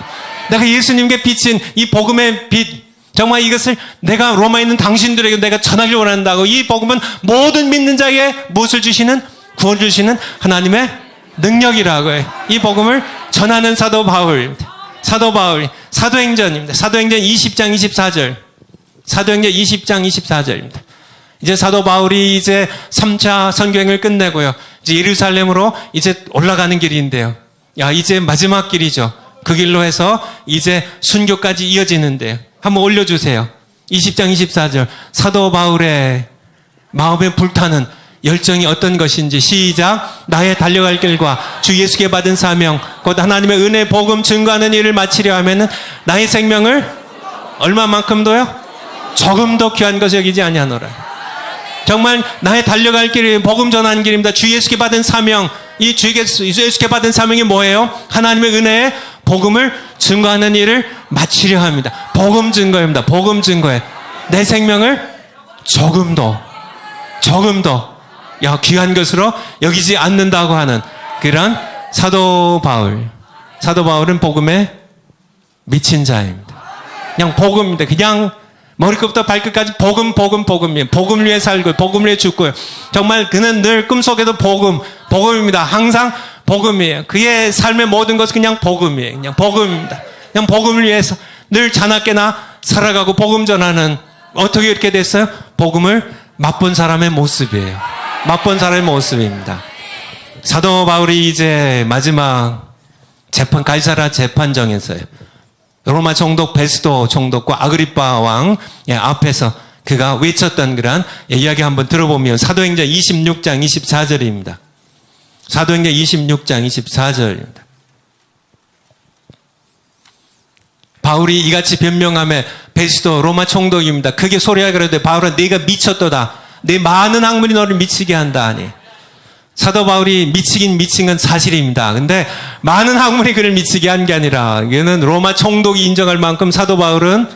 Speaker 1: 내가 예수님께 빚진 이 복음의 빚, 정말 이것을 내가 로마에 있는 당신들에게 내가 전하기를 원한다고. 이 복음은 모든 믿는 자에게 무엇을 주시는? 구원 주시는 하나님의 능력이라고 해요. 이 복음을 전하는 사도 바울입니다. 사도행전입니다. 사도행전 20장 24절. 사도행전 20장 24절입니다. 이제 사도 바울이 이제 3차 선교행을 끝내고요, 이제 예루살렘으로 이제 올라가는 길인데요. 이제 마지막 길이죠. 그 길로 해서 이제 순교까지 이어지는데요. 한번 올려주세요. 20장 24절. 사도 바울의 마음에 불타는 열정이 어떤 것인지, 시작. 나의 달려갈 길과 주 예수께 받은 사명, 곧 하나님의 은혜 복음 증거하는 일을 마치려 하면은 나의 생명을 얼마만큼도요? 조금도 귀한 것이 여기지 아니하노라. 정말 나의 달려갈 길이 복음 전하는 길입니다. 주 예수께 받은 사명, 이 주 예수께 받은 사명이 뭐예요? 하나님의 은혜에 복음을 증거하는 일을 마치려 합니다. 복음 증거입니다. 복음 증거에 내 생명을 조금 더 귀한 것으로 여기지 않는다고 하는 그런 사도 바울. 사도 바울은 복음에 미친 자입니다. 그냥 복음입니다. 그냥 머리끝부터 발끝까지 복음이에요. 복음을 위해 살고 복음을 위해 죽고요. 정말 그는 늘 꿈속에도 복음입니다. 항상 복음이에요. 그의 삶의 모든 것은 그냥 복음이에요. 그냥 복음입니다. 그냥 복음을 위해서 늘 자나깨나 살아가고 복음 전하는, 어떻게 이렇게 됐어요? 복음을 맛본 사람의 모습이에요. 맛본 사람의 모습입니다. 사도 바울이 이제 마지막 가이사랴 재판정에서요. 로마 총독 베스도 총독과 아그리파 왕 앞에서 그가 외쳤던 그런 이야기 한번 들어보면 사도행전 26장 24절입니다. 사도행전 26장 24절입니다. 바울이 이같이 변명하며 베스도 로마 총독입니다. 크게 소리하여 그러되 바울아 네가 미쳤도다. 네 많은 학문이 너를 미치게 한다 하니. 사도 바울이 미친 건 사실입니다. 근데 많은 학문이 그를 미치게 한 게 아니라 이거는 로마 총독이 인정할 만큼 사도 바울은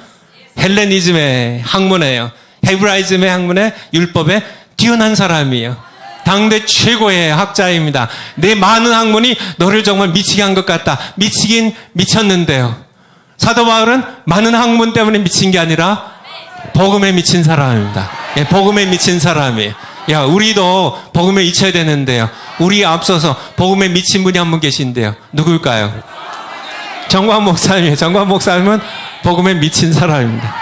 Speaker 1: 헬레니즘의 학문이에요. 헤브라이즘의 학문에 율법에 뛰어난 사람이에요. 당대 최고의 학자입니다. 내 많은 학문이 너를 정말 미치게 한 것 같다. 미치긴 미쳤는데요. 사도 바울은 많은 학문 때문에 미친 게 아니라 복음에 미친 사람입니다. 예, 복음에 미친 사람이에요. 야, 우리도 복음에 미쳐야 되는데요. 우리 앞서서 복음에 미친 분이 한 분 계신데요. 누굴까요? 정광 목사님이에요. 정광 목사님은 복음에 미친 사람입니다.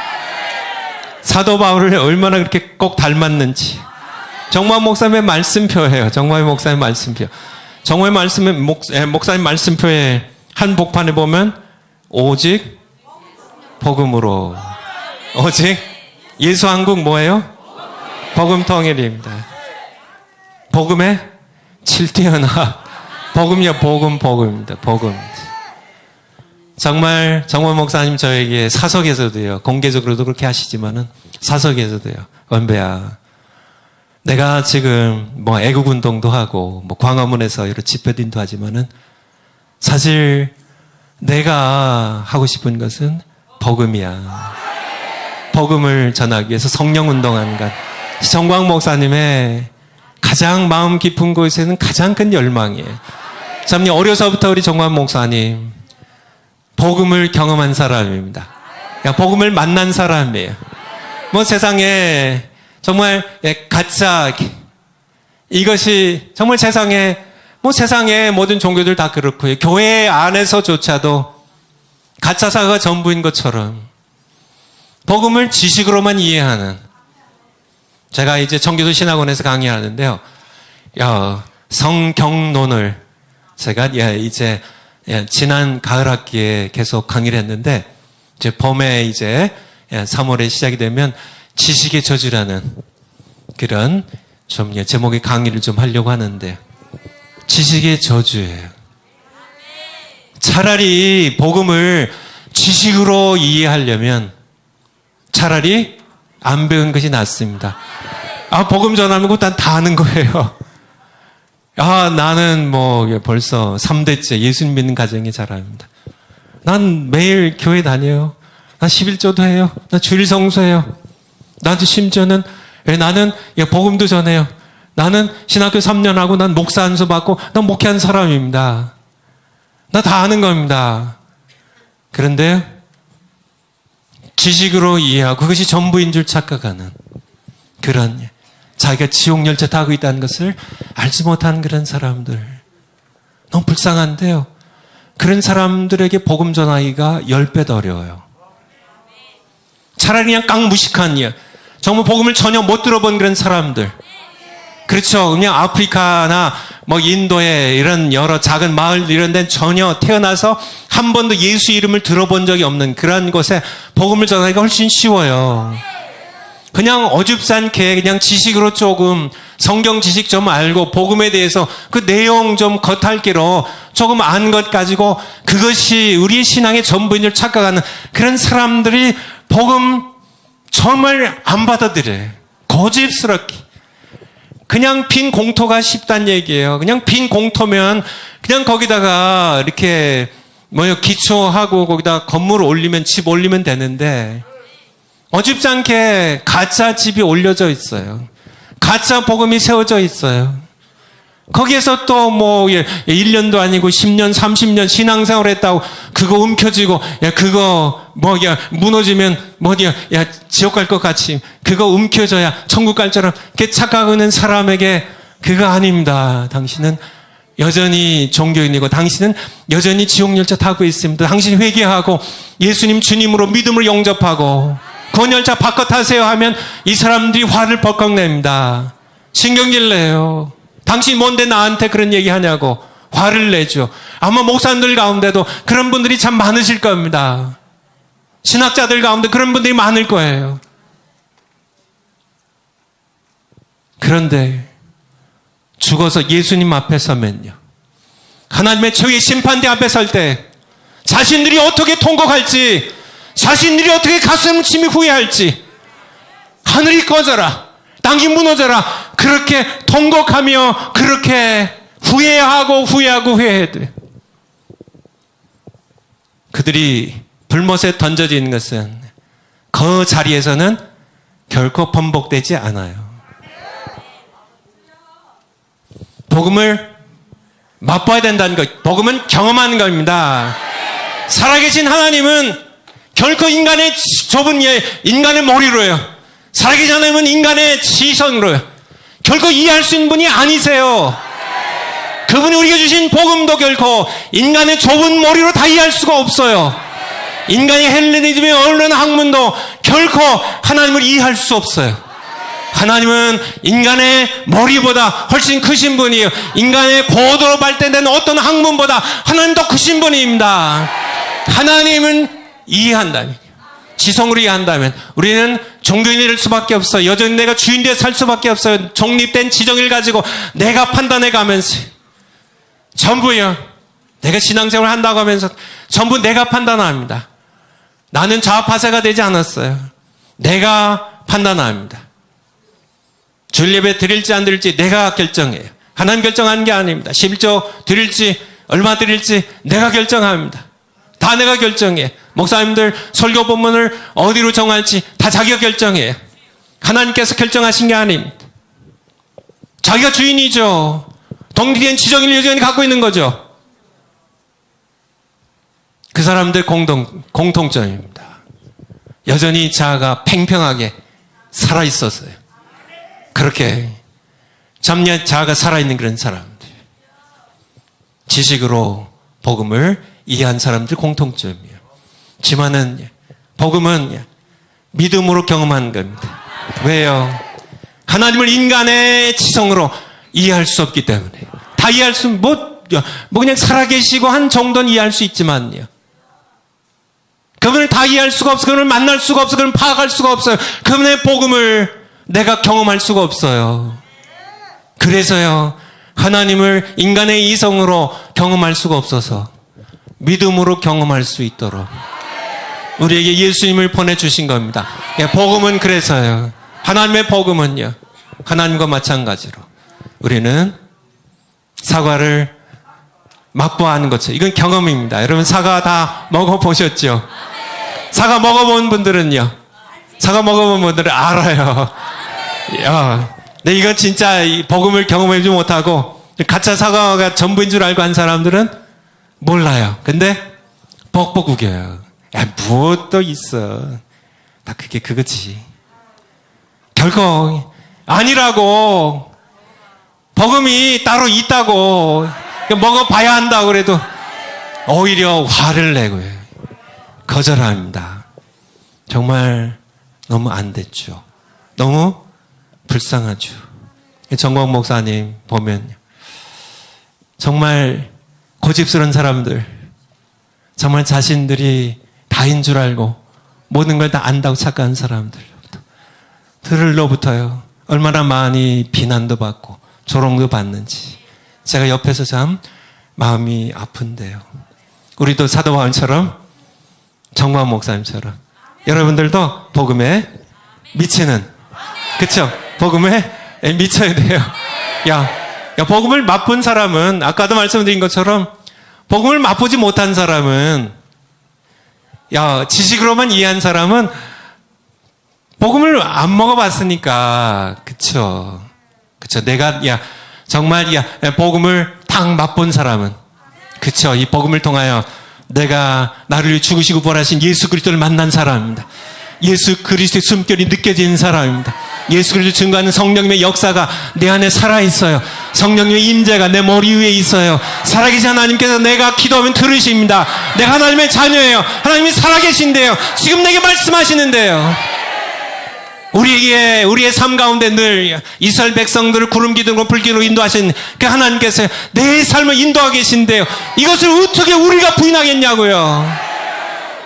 Speaker 1: 사도 바울을 얼마나 그렇게 꼭 닮았는지. 정광 목사님의 말씀표예요. 정광 목사님 말씀표. 정광 목사님 말씀표에 한 복판에 보면 오직 복음으로. 오직 예수 한국 뭐예요? 복음 통일입니다. 복음에 7뛰어나 복음이요, 복음입니다. 복음. 정말 정원 목사님 저에게 사석에서도요, 공개적으로도 그렇게 하시지만은 사석에서도요, 원배야, 내가 지금 뭐 애국 운동도 하고 뭐 광화문에서 이런 집회din도 하지만은 사실 내가 하고 싶은 것은 복음이야. 복음을 전하기 위해서 성령 운동하는 것. 정광 목사님의 가장 마음 깊은 곳에는 가장 큰 열망이에요. 참 어려서부터 우리 정광 목사님 복음을 경험한 사람입니다. 복음을 만난 사람이에요. 뭐 세상에 정말 가짜, 이것이 정말 세상의 모든 종교들 다 그렇고요. 교회 안에서조차도 가짜사가 전부인 것처럼 복음을 지식으로만 이해하는, 제가 이제 청교도 신학원에서 강의하는데요. 성경론을 제가 이제 지난 가을 학기에 계속 강의를 했는데, 이제 봄에 이제 3월에 시작이 되면 지식의 저주라는 그런 좀 제목의 강의를 좀 하려고 하는데, 지식의 저주예요. 차라리 복음을 지식으로 이해하려면 차라리 안 배운 것이 낫습니다. 복음 전하는 거 다 아는 거예요. 나는 벌써 3대째 예수님 믿는 가정의 자랑입니다. 난 매일 교회 다녀요. 난 11조도 해요. 난 주일 성수해요. 나도 심지어는 나는 복음도 전해요. 나는 신학교 3년 하고 난 목사 안수 받고 난 목회한 사람입니다. 나 다 아는 겁니다. 그런데 지식으로 이해하고 그것이 전부인 줄 착각하는 그런, 자기가 지옥 열차 타고 있다는 것을 알지 못하는 그런 사람들, 너무 불쌍한데요. 그런 사람들에게 복음 전하기가 10배 더 어려워요. 차라리 그냥 깡무식한, 정말 복음을 전혀 못 들어본 그런 사람들, 그렇죠. 그냥 아프리카나 인도의 이런 여러 작은 마을 이런 데는 전혀 태어나서 한 번도 예수 이름을 들어본 적이 없는 그런 곳에 복음을 전하기가 훨씬 쉬워요. 그냥 어줍잖게 그냥 지식으로 조금 성경 지식 좀 알고 복음에 대해서 그 내용 좀 겉핥기로 조금 안 것 가지고 그것이 우리의 신앙의 전부인 줄 착각하는 그런 사람들이 복음 정말 안 받아들여요. 고집스럽게. 그냥 빈 공터가 쉽단 얘기예요. 그냥 빈 공터면 그냥 거기다가 이렇게 기초하고 거기다 건물 올리면 집 올리면 되는데 어줍지 않게 가짜 집이 올려져 있어요. 가짜 복음이 세워져 있어요. 거기에서 또 1년도 아니고 10년, 30년 신앙생활 했다고 그거 움켜쥐고, 그거 무너지면 지옥 갈 것 같이 그거 움켜져야 천국 갈처럼 이렇게 착각하는 사람에게 그거 아닙니다. 당신은 여전히 종교인이고 당신은 여전히 지옥열차 타고 있습니다. 당신이 회개하고 예수님 주님으로 믿음을 영접하고 그 열차 바꿔 타세요 하면 이 사람들이 화를 벌컥 냅니다. 신경질 내요. 당신 뭔데 나한테 그런 얘기 하냐고 화를 내죠. 아마 목사님들 가운데도 그런 분들이 참 많으실 겁니다. 신학자들 가운데 그런 분들이 많을 거예요. 그런데 죽어서 예수님 앞에 서면요, 하나님의 최후의 심판대 앞에 설 때 자신들이 어떻게 통곡할지, 자신들이 어떻게 가슴침이 후회할지, 하늘이 꺼져라, 땅이 무너져라, 그렇게 통곡하며 그렇게 후회하고 후회해야 돼. 그들이 불못에 던져져 있는 것은 그 자리에서는 결코 번복되지 않아요. 복음을 맛봐야 된다는 것, 복음은 경험하는 겁니다. 살아계신 하나님은 결코 인간의 좁은 인간의 머리로요, 살아계신 하나님은 인간의 지성으로요 결코 이해할 수 있는 분이 아니세요. 그분이 우리에게 주신 복음도 결코 인간의 좁은 머리로 다 이해할 수가 없어요. 인간의 헬레니즘의 언론 학문도 결코 하나님을 이해할 수 없어요. 하나님은 인간의 머리보다 훨씬 크신 분이에요. 인간의 고도로 발달된 어떤 학문보다 하나님 더 크신 분입니다. 하나님은 이해한다면, 지성으로 이해한다면 우리는 종교인이 될 수밖에 없어요. 여전히 내가 주인 되어 살 수밖에 없어요. 독립된 지정을 가지고 내가 판단해 가면서 전부요, 내가 신앙생활을 한다고 하면서 전부 내가 판단합니다. 나는 좌파세가 되지 않았어요. 내가 판단합니다. 주일 예배 드릴지 안 드릴지 내가 결정해요. 하나님 결정하는 게 아닙니다. 11조 드릴지 얼마 드릴지 내가 결정합니다. 다 내가 결정해. 목사님들 설교 본문을 어디로 정할지 다 자기가 결정해요. 하나님께서 결정하신 게 아닙니다. 자기가 주인이죠. 독립된 지정을 여전히 갖고 있는 거죠. 그 사람들 공통점입니다. 여전히 자아가 팽팽하게 살아있었어요. 그렇게 잠재 자아가 살아있는 그런 사람들, 지식으로 복음을 이해한 사람들 공통점이에요. 지만은 복음은 믿음으로 경험하는 겁니다. 왜요? 하나님을 인간의 지성으로 이해할 수 없기 때문에. 다 이해할 수, 그냥 살아계시고 한 정도는 이해할 수 있지만요, 그분을 다 이해할 수가 없어. 그분을 만날 수가 없어. 그분을 파악할 수가 없어요. 그분의 복음을 내가 경험할 수가 없어요. 그래서요, 하나님을 인간의 이성으로 경험할 수가 없어서 믿음으로 경험할 수 있도록 우리에게 예수님을 보내주신 겁니다. 복음은 그래서요, 하나님의 복음은요, 하나님과 마찬가지로 우리는 사과를 맛보아 하는 것처럼, 이건 경험입니다. 여러분 사과 다 먹어보셨죠? 사과 먹어본 분들은요, 사과 먹어본 분들은 알아요. 근데 이건 진짜 복음을 경험하지 못하고 가짜 사과가 전부인 줄 알고 한 사람들은 몰라요. 근데 뻑뻑 우겨요. 무엇도 있어. 다 그게 그거지. 결코 아니라고. 복음이 따로 있다고. 먹어봐야 한다고 그래도 오히려 화를 내고요, 거절합니다. 정말 너무 안 됐죠. 너무 불쌍하죠. 정광 목사님 보면 정말 고집스러운 사람들, 정말 자신들이 다인 줄 알고 모든 걸 다 안다고 착각하는 사람들로부터요, 얼마나 많이 비난도 받고 조롱도 받는지 제가 옆에서 참 마음이 아픈데요. 우리도 사도 바울처럼, 정광 목사님처럼 여러분들도 복음에 미치는, 그쵸? 복음에 미쳐야 돼요. 야, 복음을 맛본 사람은, 아까도 말씀드린 것처럼, 복음을 맛보지 못한 사람은, 지식으로만 이해한 사람은, 복음을 안 먹어봤으니까, 그쵸. 내가, 정말, 복음을 딱 맛본 사람은, 그쵸. 이 복음을 통하여 내가 나를 죽으시고 부활하신 예수 그리스도를 만난 사람입니다. 예수 그리스도의 숨결이 느껴지는 사람입니다. 예수 그리스도 증거하는 성령님의 역사가 내 안에 살아있어요. 성령님의 임재가 내 머리 위에 있어요. 살아계신 하나님께서 내가 기도하면 들으십니다. 내가 하나님의 자녀예요. 하나님이 살아계신데요. 지금 내게 말씀하시는데요. 우리의 삶 가운데 늘 이스라엘 백성들을 구름 기둥으로 불기둥으로 인도하신 그 하나님께서 내 삶을 인도하고 계신데요. 이것을 어떻게 우리가 부인하겠냐고요.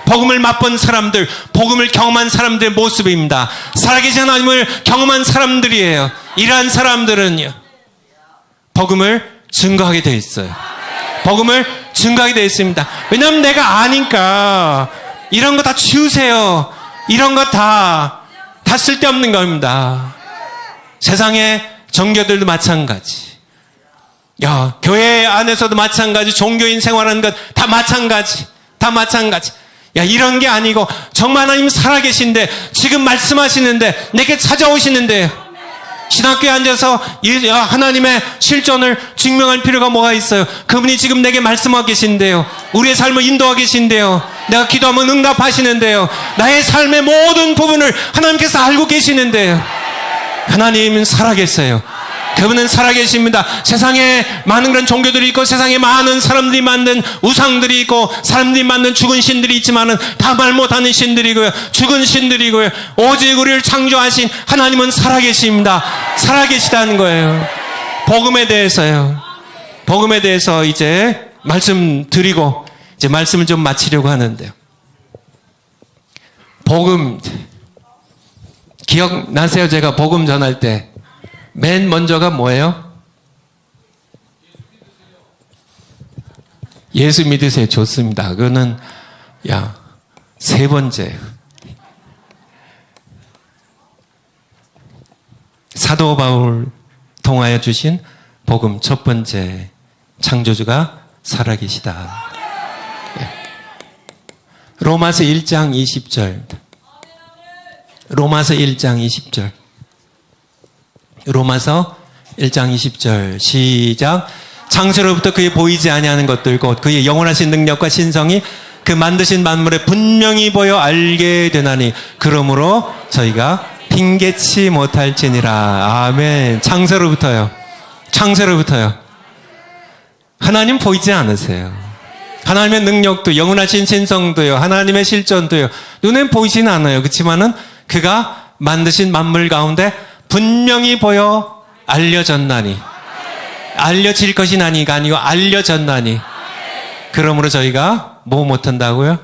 Speaker 1: 복음을 맛본 사람들, 복음을 경험한 사람들의 모습입니다. 살아계신 하나님을 경험한 사람들이에요. 이러한 사람들은요, 복음을 증거하게 되어 있어요. 복음을 증거하게 되어 있습니다. 왜냐하면 내가 아니까 이런 거 다 치우세요. 이런 거 다 쓸데없는 겁니다. 세상의 종교들도 마찬가지. 교회 안에서도 마찬가지. 종교인 생활하는 것 다 마찬가지. 다 마찬가지. 이런 게 아니고 정말 하나님 살아계신데 지금 말씀하시는데 내게 찾아오시는데요. 신학교에 앉아서 하나님의 실존을 증명할 필요가 뭐가 있어요? 그분이 지금 내게 말씀하고 계신데요. 우리의 삶을 인도하고 계신데요. 내가 기도하면 응답하시는데요. 나의 삶의 모든 부분을 하나님께서 알고 계시는데요. 하나님은 살아계세요. 그분은 살아계십니다. 세상에 많은 그런 종교들이 있고 세상에 많은 사람들이 만든 우상들이 있고 사람들이 만든 죽은 신들이 있지만은 다 말 못하는 신들이고요. 죽은 신들이고요. 오직 우리를 창조하신 하나님은 살아계십니다. 살아계시다는 거예요. 복음에 대해서요. 복음에 대해서 이제 말씀드리고 이제 말씀을 좀 마치려고 하는데요. 복음 기억나세요? 제가 복음 전할 때 맨 먼저가 뭐예요? 예수 믿으세요. 좋습니다. 그거는 세 번째. 사도 바울 통하여 주신 복음 첫 번째. 창조주가 살아계시다. 로마서 1장 20절. 로마서 1장 20절. 로마서 1장 20절 시작. 창세로부터 그의 보이지 아니하는 것들 곧 그의 영원하신 능력과 신성이 그 만드신 만물에 분명히 보여 알게 되나니 그러므로 저희가 핑계치 못할지니라. 아멘. 창세로부터요. 창세로부터요. 하나님 보이지 않으세요. 하나님의 능력도 영원하신 신성도요. 하나님의 실존도요. 눈엔 보이진 않아요. 그렇지만은 그가 만드신 만물 가운데 분명히 보여 알려졌나니. 알려질 것이 나니가 아니고 알려졌나니. 그러므로 저희가 뭐 못한다고요?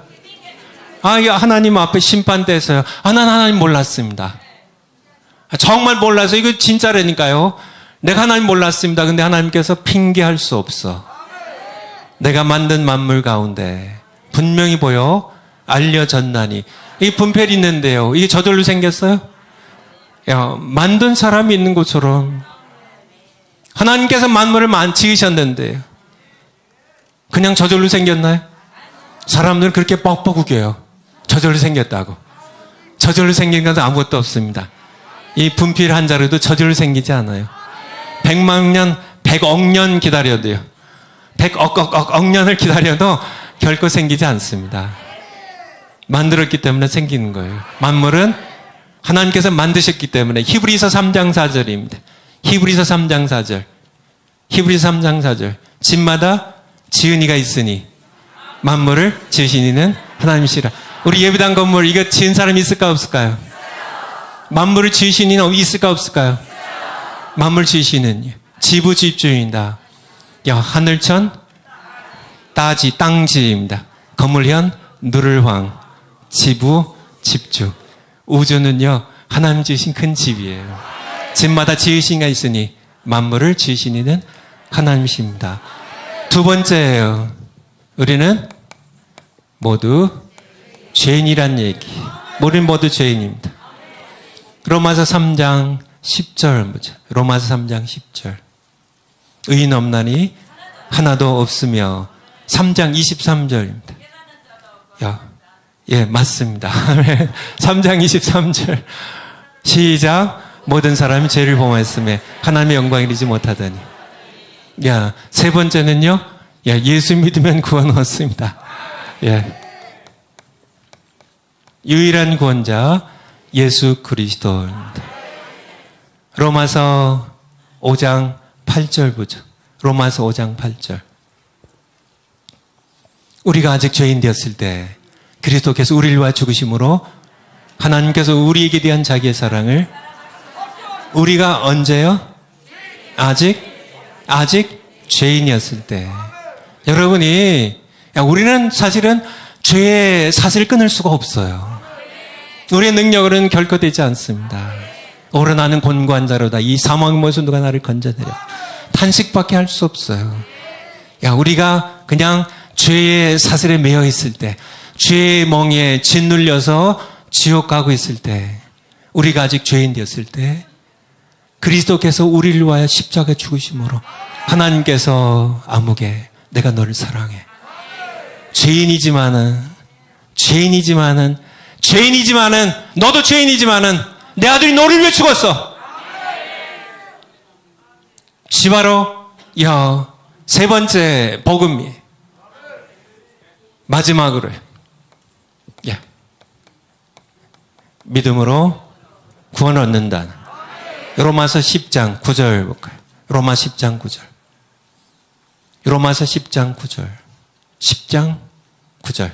Speaker 1: 하나님 앞에 심판대에서요. 난 하나님 몰랐습니다. 정말 몰라서 이거 진짜라니까요. 내가 하나님 몰랐습니다. 근데 하나님께서 핑계할 수 없어. 내가 만든 만물 가운데 분명히 보여 알려졌나니. 이 분별이 있는데요. 이게 저절로 생겼어요? 만든 사람이 있는 것처럼 하나님께서 만물을 지으셨는데 그냥 저절로 생겼나요? 사람들은 그렇게 뻑뻑 우겨요. 저절로 생겼다고. 저절로 생긴 것은 아무것도 없습니다. 이 분필 한 자루도 저절로 생기지 않아요. 100만 년, 100억 년 기다려도요. 100억 년을 기다려도 결코 생기지 않습니다. 만들었기 때문에 생기는 거예요. 만물은 하나님께서 만드셨기 때문에. 히브리서 3장 4절입니다. 히브리서 3장 4절. 히브리서 3장 4절. 집마다 지은 이가 있으니 만물을 지으신 이는 하나님이시라. 우리 예배당 건물 이거 지은 사람이 있을까 없을까요? 만물을 지으신 이는 있을까 없을까요? 만물 지으시는 지부집주인이다. 하늘천 따지 땅지입니다. 건물현 누를황 지부 집주. 우주는요 하나님 지으신 큰 집이에요. 집마다 지으신 이가 있으니 만물을 지으신 이는 하나님이십니다. 두 번째예요. 우리는 모두 죄인이란 얘기. 우리는 모두 죄인입니다. 로마서 3장 10절 보죠. 로마서 3장 10절. 의인 없나니 하나도 없으며 3장 23절입니다. 예, 맞습니다. 3장 23절. 시작. 모든 사람이 죄를 범하였으며 하나님의 영광을 이루지 못하더니. 야, 세 번째는요. 야, 예수 믿으면 구원 얻습니다. 예. 유일한 구원자 예수 그리스도입니다. 로마서 5장 8절 보죠. 로마서 5장 8절. 우리가 아직 죄인 되었을 때 그리스도께서 우리를 위하여 죽으심으로 하나님께서 우리에게 대한 자기의 사랑을 우리가 언제요? 아직 죄인이었을 때. 여러분이 우리는 사실은 죄의 사슬을 끊을 수가 없어요. 우리의 능력으로는 결코 되지 않습니다. 오라 나는 곤고한 자로다. 이 사망의 모에서 누가 나를 건져내려. 탄식밖에 할 수 없어요. 우리가 그냥 죄의 사슬에 매여 있을 때, 죄의 멍에 짓눌려서 지옥 가고 있을 때, 우리가 아직 죄인 되었을 때, 그리스도께서 우리를 위하여 십자가에 죽으심으로 하나님께서 아무개 내가 너를 사랑해. 죄인이지만은 너도 죄인이지만은 내 아들이 너를 위해 죽었어. 바로 세 번째 복음이 마지막으로 믿음으로 구원 얻는다는 로마서 10장 9절 볼까요? 로마서 10장 9절. 10장 9절.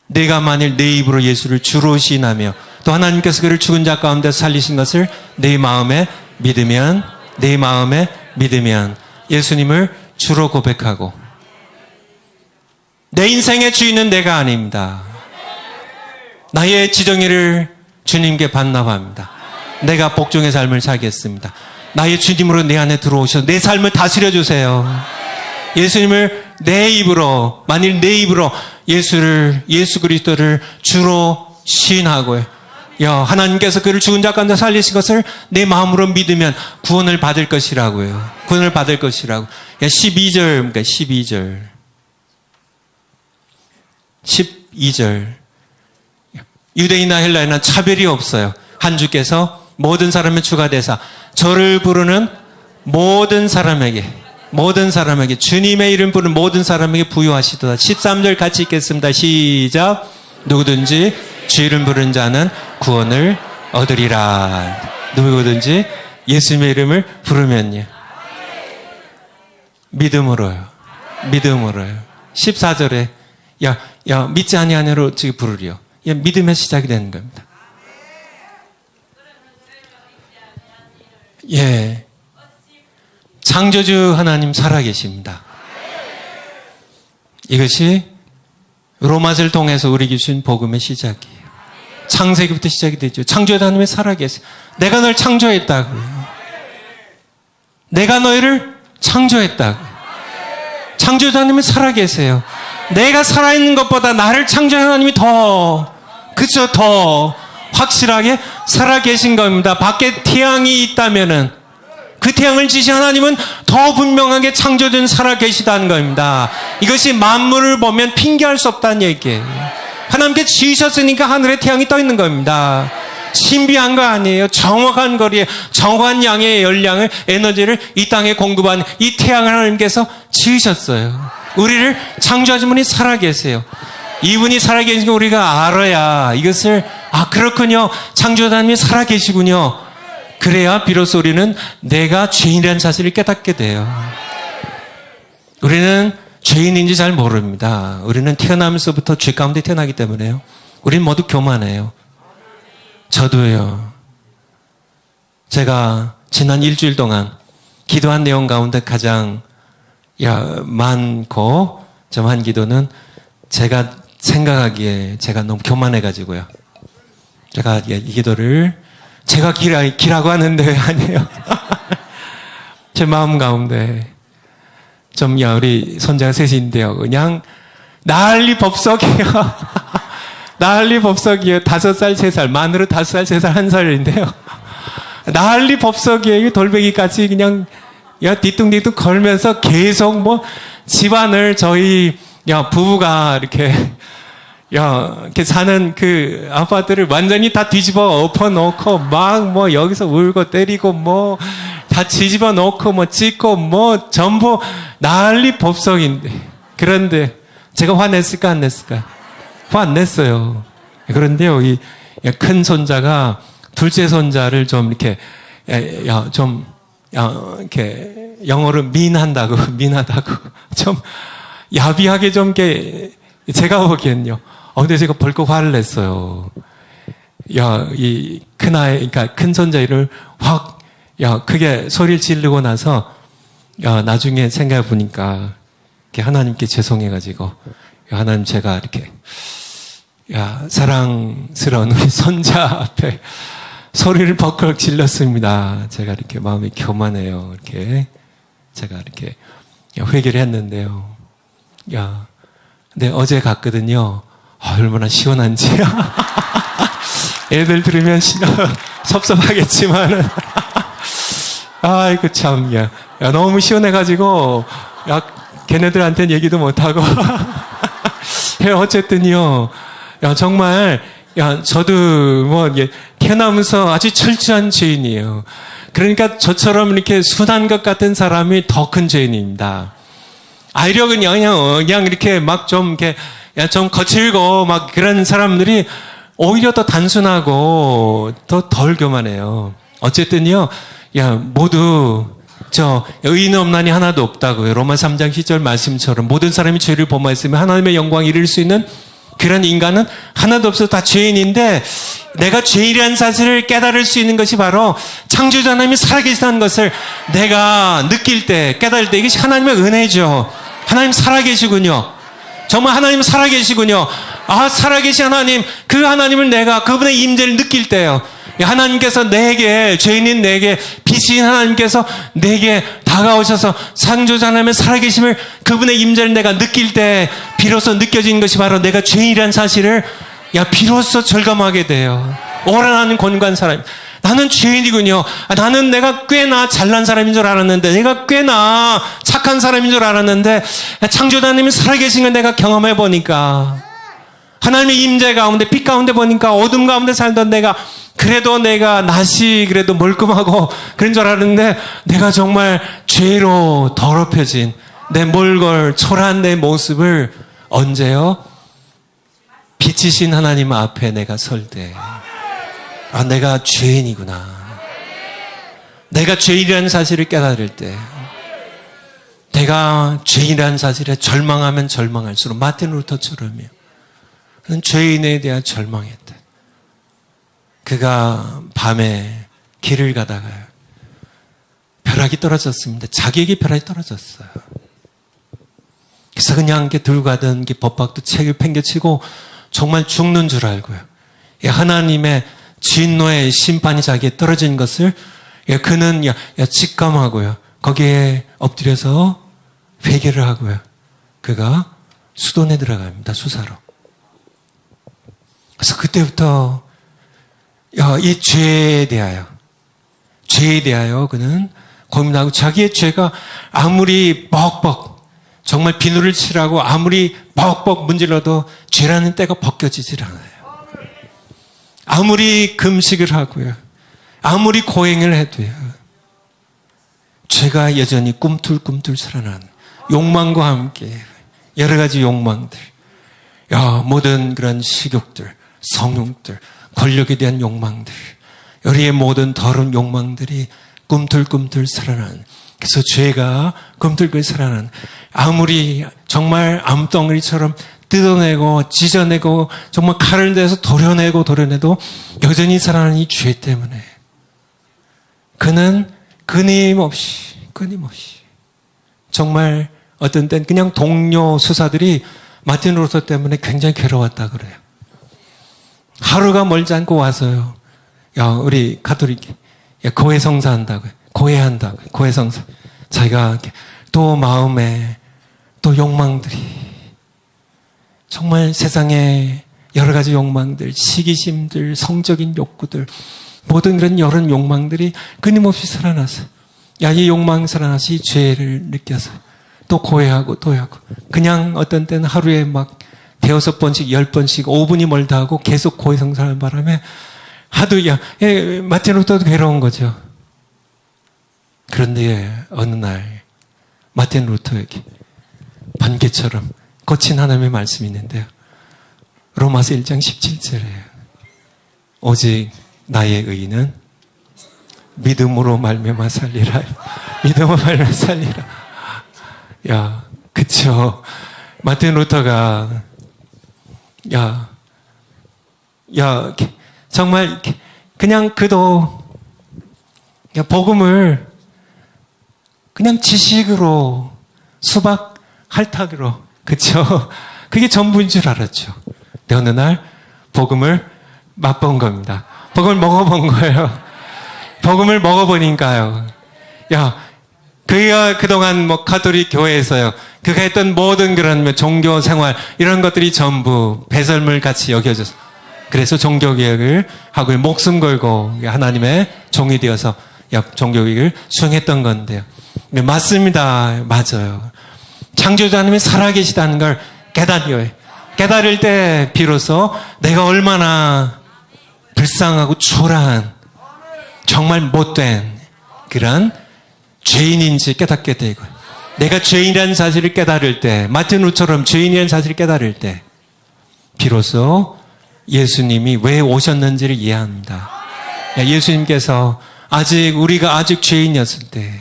Speaker 1: 내가 만일 내 입으로 예수를 주로 시인하며 또 하나님께서 그를 죽은 자 가운데 살리신 것을 내 마음에 믿으면 예수님을 주로 고백하고 내 인생의 주인은 내가 아닙니다. 나의 지정의를 주님께 반납합니다. 내가 복종의 삶을 살겠습니다. 나의 주님으로 내 안에 들어오셔서 내 삶을 다스려 주세요. 예수님을 만일 내 입으로 예수 그리스도를 주로 시인하고요. 하나님께서 그를 죽은 자 가운데 살리신 것을 내 마음으로 믿으면 구원을 받을 것이라고요. 12절. 유대인이나 헬라인이나 차별이 없어요. 한 주께서 모든 사람의 주가 되사 저를 부르는 모든 사람에게 주님의 이름 부르는 모든 사람에게 부여하시도다. 13절 같이 읽겠습니다. 시작. 누구든지 주 이름 부르는 자는 구원을 얻으리라. 누구든지 예수님의 이름을 부르면요. 믿음으로요. 14절에 믿지 아니하느로 지금 부르리요. 믿음의 시작이 되는 겁니다. 창조주 하나님 살아계십니다. 이것이 로마서를 통해서 우리에게 주신 복음의 시작이에요. 창세기부터 시작이 되죠. 창조주 하나님이 살아계세요. 내가 널 창조했다고요. 내가 너희를 창조했다고요. 창조주 하나님이 살아계세요. 내가 살아있는 것보다 나를 창조한 하나님이 더 확실하게 살아계신 겁니다. 밖에 태양이 있다면은 그 태양을 지신 하나님은 더 분명하게 창조된 살아계시다는 겁니다. 이것이 만물을 보면 핑계할 수 없다는 얘기예요. 하나님께 지으셨으니까 하늘에 태양이 떠 있는 겁니다. 신비한 거 아니에요. 정확한 거리에 정확한 양의 열량을 에너지를 이 땅에 공급한 이 태양을 하나님께서 지으셨어요. 우리를 창조하신 분이 살아계세요. 이분이 살아계신 거 우리가 알아야 이것을 그렇군요. 창조주 하나님이 살아계시군요. 그래야 비로소 우리는 내가 죄인이라는 사실을 깨닫게 돼요. 우리는 죄인인지 잘 모릅니다. 우리는 태어나면서부터 죄 가운데 태어나기 때문에요. 우리는 모두 교만해요. 저도요. 제가 지난 일주일 동안 기도한 내용 가운데 가장 많고 좀 한 기도는 제가 생각하기에 제가 너무 교만해가지고요. 제가 이 기도를 제가 기라고 하는데 왜 아니에요? 제 마음 가운데 좀 우리 손자가 셋인데요. 그냥 난리 법석이에요. 난리 법석이에요. 5살, 3살, 만으로 5살, 3살, 1살인데요. 난리 법석이에요. 돌베기까지 그냥, 뒤뚱뒤뚱 걸면서 계속 집안을 저희, 부부가 이렇게, 이렇게 사는 그 아파트를 완전히 다 뒤집어 엎어놓고, 여기서 울고 때리고, 다 뒤집어 놓고, 찢고, 전부 난리 법석인데. 그런데, 제가 화냈을까, 안 냈을까? 화 안 냈어요. 그런데요, 이 큰 손자가 둘째 손자를 좀 이렇게, 이렇게, 영어로 민하다고, 좀, 야비하게 좀 이렇게, 제가 보기엔요. 근데 제가 벌컥 화를 냈어요. 이 그러니까 큰 손자를 확, 크게 소리를 지르고 나서, 나중에 생각해 보니까, 하나님께 죄송해가지고, 하나님 제가 이렇게, 사랑스러운 우리 손자 앞에 소리를 벌컥 질렀습니다. 제가 이렇게 마음이 교만해요. 이렇게, 제가 이렇게 회개를 했는데요. 근데 어제 갔거든요. 얼마나 시원한지. 애들 들으면 섭섭하겠지만은. 아이고, 참, 너무 시원해가지고, 걔네들한테는 얘기도 못하고. 어쨌든요. 정말, 저도 태어나면서 아주 철저한 죄인이에요. 그러니까 저처럼 이렇게 순한 것 같은 사람이 더 큰 죄인입니다. 아이력은 그냥 이렇게 좀 거칠고 그런 사람들이 오히려 더 단순하고 더 덜 교만해요. 어쨌든요, 모두, 의인은 없나니 하나도 없다고요. 로마 3장 10절 말씀처럼 모든 사람이 죄를 범하였으면 하나님의 영광을 이룰 수 있는 그런 인간은 하나도 없어서 다 죄인인데, 내가 죄인이라는 사실을 깨달을 수 있는 것이 바로 창조주 하나님이 살아계시다는 것을 내가 느낄 때, 깨달을 때, 이것이 하나님의 은혜죠. 하나님 살아계시군요. 정말 하나님 살아계시군요. 살아계신 하나님, 그 하나님을 내가 그분의 임재를 느낄 때요. 하나님께서 내게, 죄인인 내게, 빛인 하나님께서 내게 다가오셔서 창조주 하나님의 살아계심을, 그분의 임재를 내가 느낄 때 비로소 느껴지는 것이 바로 내가 죄인이라는 사실을 비로소 절감하게 돼요. 오라나는 권고한 사람. 나는 죄인이군요. 나는 내가 꽤나 잘난 사람인 줄 알았는데, 내가 꽤나 착한 사람인 줄 알았는데, 창조주 하나님이 살아계신 걸 내가 경험해 보니까, 하나님의 임재 가운데, 빛 가운데 보니까, 어둠 가운데 살던 내가 낯이 그래도 멀끔하고 그런 줄 알았는데, 내가 정말 죄로 더럽혀진 내 몰골 초라한 내 모습을 언제요? 빛이신 하나님 앞에 내가 설 때, 내가 죄인이구나. 내가 죄인이라는 사실을 깨달을 때, 내가 죄인이라는 사실에 절망하면 절망할수록, 마틴 루터처럼요, 그는 죄인에 대한 절망했다. 그가 밤에 길을 가다가 벼락이 떨어졌습니다. 자기에게 벼락이 떨어졌어요. 그래서 그냥 이렇게 들고 가던 법박도 책을 팽개치고 정말 죽는 줄 알고요. 하나님의 진노의 심판이 자기에 떨어진 것을 그는 직감하고요. 거기에 엎드려서 회개를 하고요. 그가 수돈에 들어갑니다. 수사로. 그래서 그때부터 이 죄에 대하여 그는 고민하고, 자기의 죄가 아무리 뻑뻑, 정말 비누를 칠하고 아무리 뻑뻑 문질러도 죄라는 때가 벗겨지질 않아요. 아무리 금식을 하고요, 아무리 고행을 해도요, 죄가 여전히 꿈틀꿈틀 살아나는 욕망과 함께 여러 가지 욕망들, 모든 그런 식욕들, 성욕들, 권력에 대한 욕망들, 우리의 모든 더러운 욕망들이 꿈틀꿈틀 살아나는, 그래서 죄가 꿈틀꿈틀 살아나는, 아무리 정말 암덩어리처럼 뜯어내고 찢어내고 정말 칼을 대서 도려내도 여전히 살아나는 이 죄 때문에 그는 끊임없이 정말 어떤 땐 그냥 동료 수사들이 마틴 루터 때문에 굉장히 괴로웠다 그래요. 하루가 멀지 않고 와서요, 우리 가톨릭 고해성사 한다고요. 고해성사. 자기가 또 마음에 또 욕망들이, 정말 세상에 여러 가지 욕망들, 시기심들, 성적인 욕구들, 모든 그런 여러 욕망들이 끊임없이 살아나서, 이 욕망이 살아나서 이 죄를 느껴서 또 고해하고 또 하고, 그냥 어떤 때는 하루에 막 5번씩 10번씩 5분이 멀다 하고 계속 고해성사하는 바람에 하도 마틴 루터도 괴로운 거죠. 그런데 어느 날 마틴 루터에게 번개처럼 거친 하나님의 말씀이 있는데요. 로마서 1장 17절에요. 오직 나의 의인은 믿음으로 말미암아 살리라. 믿음으로 말미암아 살리라. 그쵸. 마틴 루터가 정말 그냥 그도 복음을 그냥 지식으로 수박 할탁으로, 그쵸? 그게 전부인 줄 알았죠. 근데 어느 날 복음을 맛본 겁니다. 복음을 먹어본 거예요. 복음을 먹어보니까요. 그가 그동안 가톨릭 교회에서요, 그가 했던 모든 그런 종교 생활, 이런 것들이 전부 배설물 같이 여겨져서, 그래서 종교개혁을 하고 목숨 걸고 하나님의 종이 되어서 종교개혁을 수행했던 건데요. 맞습니다. 맞아요. 창조주 하나님이 살아계시다는 걸 깨달아요. 깨달을 때 비로소 내가 얼마나 불쌍하고 초라한, 정말 못된 그런 죄인인지 깨닫게 되고, 내가 죄인이라는 사실을 깨달을 때, 마틴 루터처럼 죄인이라는 사실을 깨달을 때 비로소 예수님이 왜 오셨는지를 이해합니다. 예수님께서 우리가 아직 죄인이었을 때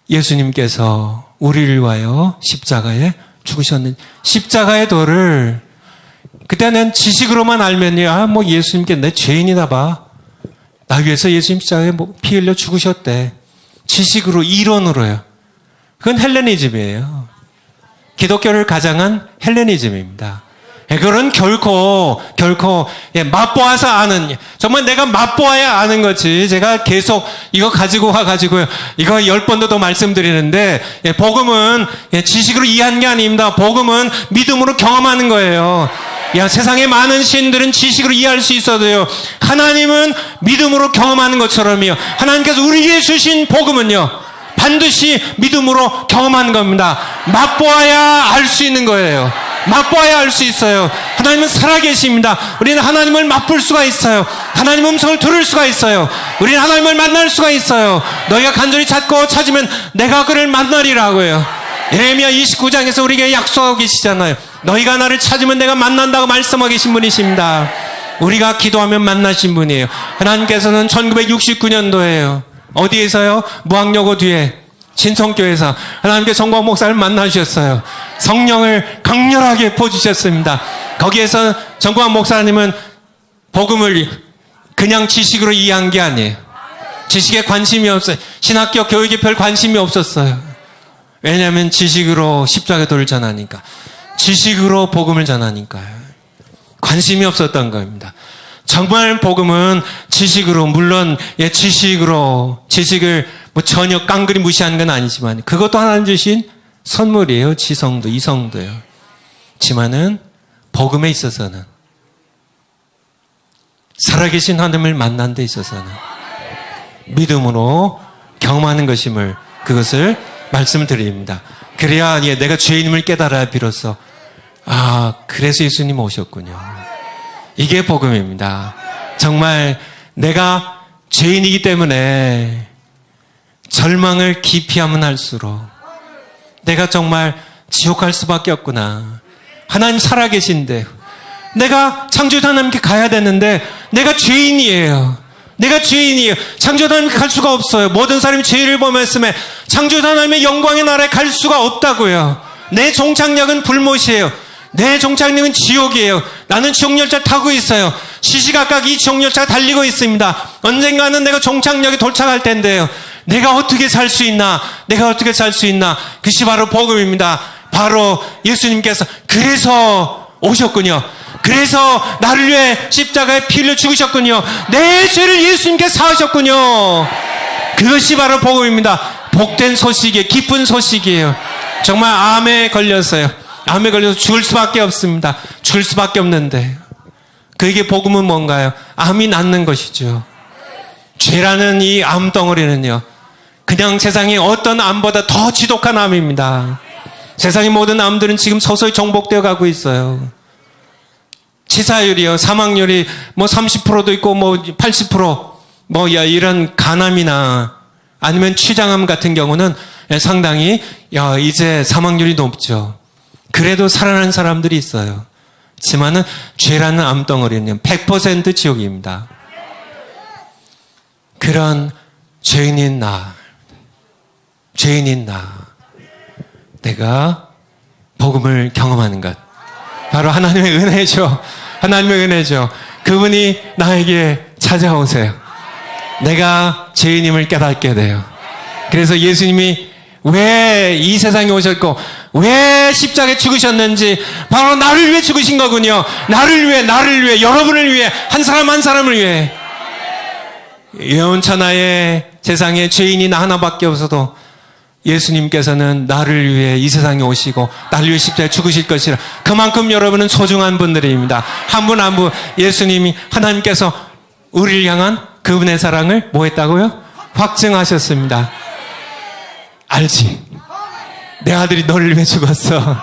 Speaker 1: 예수님께서 우리를 위하여 십자가에 죽으셨는지, 십자가의 도를 그때는 지식으로만 알면요, 예수님께 내 죄인이다 봐, 나 위해서 예수님 십자가에 피 흘려 죽으셨대. 지식으로, 이론으로요. 그건 헬레니즘이에요. 기독교를 가장한 헬레니즘입니다. 그건 결코 맛보아서 아는, 정말 내가 맛보아야 아는 거지. 제가 계속 이거 가지고 와가지고요, 이거 10번도 더 말씀드리는데, 복음은 지식으로 이해하는 게 아닙니다. 복음은 믿음으로 경험하는 거예요. 세상의 많은 신들은 지식으로 이해할 수 있어도요, 하나님은 믿음으로 경험하는 것처럼요, 하나님께서 우리에게 주신 복음은요, 반드시 믿음으로 경험하는 겁니다. 맛보아야 알 수 있는 거예요. 맛보아야 알 수 있어요. 하나님은 살아계십니다. 우리는 하나님을 맛볼 수가 있어요. 하나님 음성을 들을 수가 있어요. 우리는 하나님을 만날 수가 있어요. 너희가 간절히 찾고 찾으면 내가 그를 만나리라고요. 예레미야 29장에서 우리에게 약속하고 계시잖아요. 너희가 나를 찾으면 내가 만난다고 말씀하고 계신 분이십니다. 우리가 기도하면 만나신 분이에요. 하나님께서는 1969년도에요. 어디에서요? 무학여고 뒤에 진성교회에서 하나님께 정광 목사를 만나주셨어요. 성령을 강렬하게 부어주셨습니다. 거기에서 정광 목사님은 복음을 그냥 지식으로 이해한 게 아니에요. 지식에 관심이 없어요. 신학교 교육에 별 관심이 없었어요. 왜냐하면 지식으로 십자가 도를 전하니까, 지식으로 복음을 전하니까요. 관심이 없었던 겁니다. 정말 복음은 지식으로, 물론 지식을 전혀 깡그리 무시하는 건 아니지만, 그것도 하나님 주신 선물이에요. 지성도, 이성도요. 지만은 복음에 있어서는, 살아계신 하나님을 만난 데 있어서는 믿음으로 경험하는 것임을, 그것을 말씀드립니다. 그래야 내가 죄인임을 깨달아야 비로소, 그래서 예수님 오셨군요. 이게 복음입니다. 정말 내가 죄인이기 때문에 절망을 깊이 하면 할수록 내가 정말 지옥 갈 수밖에 없구나. 하나님 살아계신데 내가 창조주 하나님께 가야 되는데 내가 죄인이에요. 내가 죄인이에요. 창조주 하나님께 갈 수가 없어요. 모든 사람이 죄를 범했음에 창조주 하나님의 영광의 나라에 갈 수가 없다고요. 내 종착역은 불못이에요. 내 종착역은 지옥이에요. 나는 지옥열차 타고 있어요. 시시각각 이 지옥열차가 달리고 있습니다. 언젠가는 내가 종착역에 도착할 텐데요. 내가 어떻게 살 수 있나? 내가 어떻게 살 수 있나? 그것이 바로 복음입니다. 바로 예수님께서 그래서 오셨군요. 그래서 나를 위해 십자가에 피 흘려 죽으셨군요. 내 죄를 예수님께서 사하셨군요. 그것이 바로 복음입니다. 복된 소식이에요. 기쁜 소식이에요. 정말 암에 걸려서 죽을 수밖에 없습니다. 죽을 수밖에 없는데 그에게 복음은 뭔가요? 암이 낫는 것이죠. 죄라는 이 암덩어리는요, 그냥 세상의 어떤 암보다 더 지독한 암입니다. 세상의 모든 암들은 지금 서서히 정복되어 가고 있어요. 치사율이요, 사망률이 뭐 30%도 있고 뭐 80%, 이런 간암이나 아니면 췌장암 같은 경우는 상당히 이제 사망률이 높죠. 그래도 살아난 사람들이 있어요. 하지만은 죄라는 암덩어리는 100% 지옥입니다. 그런 죄인인 나, 내가 복음을 경험하는 것, 바로 하나님의 은혜죠. 하나님의 은혜죠. 그분이 나에게 찾아오세요. 내가 죄인임을 깨닫게 돼요. 그래서 예수님이 왜 이 세상에 오셨고 왜 십자가에 죽으셨는지 바로 나를 위해 죽으신 거군요. 나를 위해, 여러분을 위해, 한 사람 한 사람을 위해. 예언천하의 세상에 죄인이 나 하나밖에 없어도 예수님께서는 나를 위해 이 세상에 오시고 나를 위해 십자가에 죽으실 것이라. 그만큼 여러분은 소중한 분들입니다. 한 분 한 분 예수님이, 하나님께서 우리를 향한 그분의 사랑을 뭐 했다고요? 확증하셨습니다. 알지? 내 아들이 너를 위해 죽었어.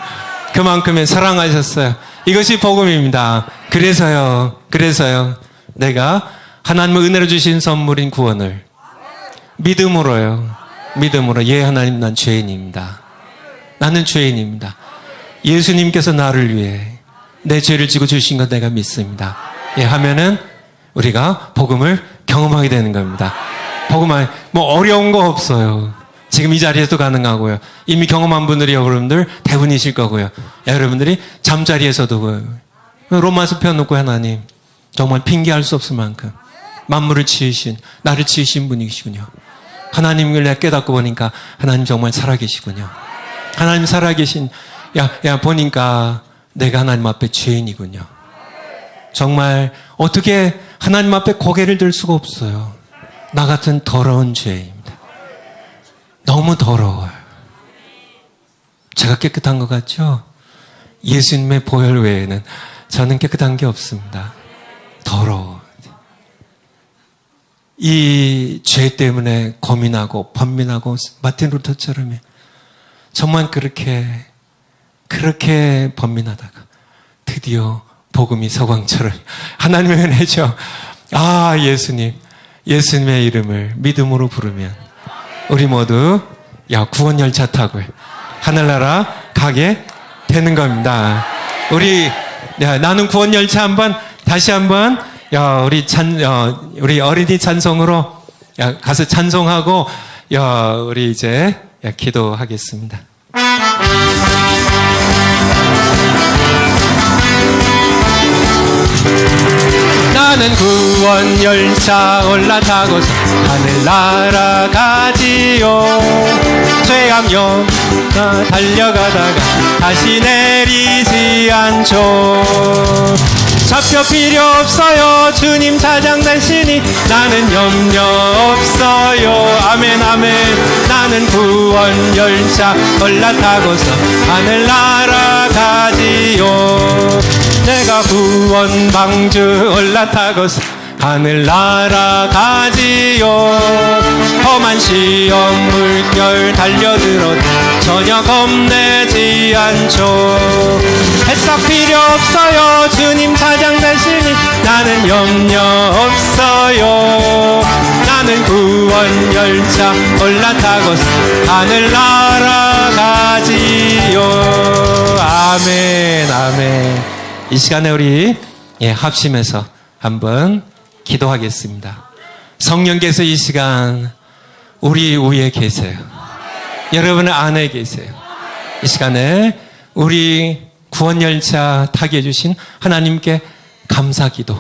Speaker 1: 그만큼의 사랑하셨어요. 이것이 복음입니다. 그래서요. 내가 하나님의 은혜로 주신 선물인 구원을 믿음으로, 예, 하나님, 난 죄인입니다. 나는 죄인입니다. 예수님께서 나를 위해 내 죄를 지고 주신 것 내가 믿습니다. 예, 하면은 우리가 복음을 경험하게 되는 겁니다. 어려운 거 없어요. 지금 이 자리에서도 가능하고요. 이미 경험한 분들이 여러분들 대부분이실 거고요. 여러분들이 잠자리에서도 로마서 펴놓고 하나님, 정말 핑계할 수 없을 만큼 만물을 지으신, 나를 지으신 분이시군요. 하나님을 내가 깨닫고 보니까 하나님 정말 살아계시군요. 하나님 살아계신, 보니까 내가 하나님 앞에 죄인이군요. 정말 어떻게 하나님 앞에 고개를 들 수가 없어요. 나 같은 더러운 죄입니다. 너무 더러워요. 제가 깨끗한 것 같죠? 예수님의 보혈 외에는 저는 깨끗한 게 없습니다. 더러워. 이 죄 때문에 고민하고 번민하고 마틴 루터처럼 정말 그렇게 번민하다가 드디어 복음이 서광처럼 하나님의 은혜죠. 예수님의 이름을 믿음으로 부르면 우리 모두 구원열차 타고 하늘나라 가게 되는 겁니다. 나는 구원열차 다시 한번 우리 어린이 찬송으로 가서 찬송하고 우리 이제 기도하겠습니다. 나는 구원열차 올라타고서 하늘나라 가지요. 죄암여 달려가다가 다시 내리지 않죠. 좌표 필요 없어요. 주님 차장 대신이 나는 염려 없어요. 아멘 아멘. 나는 구원열차 올라타고서 하늘나라 가지요. 내가 구원방주 올라타고서 하늘나라 가지요. 험한 시험 물결 달려들어도 전혀 겁내지 않죠. 햇살 필요 없어요. 주님 차장 대신이 나는 염려 없어요. 나는 구원열차 올라타고서 하늘나라 가지요. 아멘 아멘. 이 시간에 우리 합심해서 한번 기도하겠습니다. 성령께서 이 시간 우리 위에 계세요. 여러분의 안에 계세요. 이 시간에 우리 구원열차 타게 해주신 하나님께 감사기도.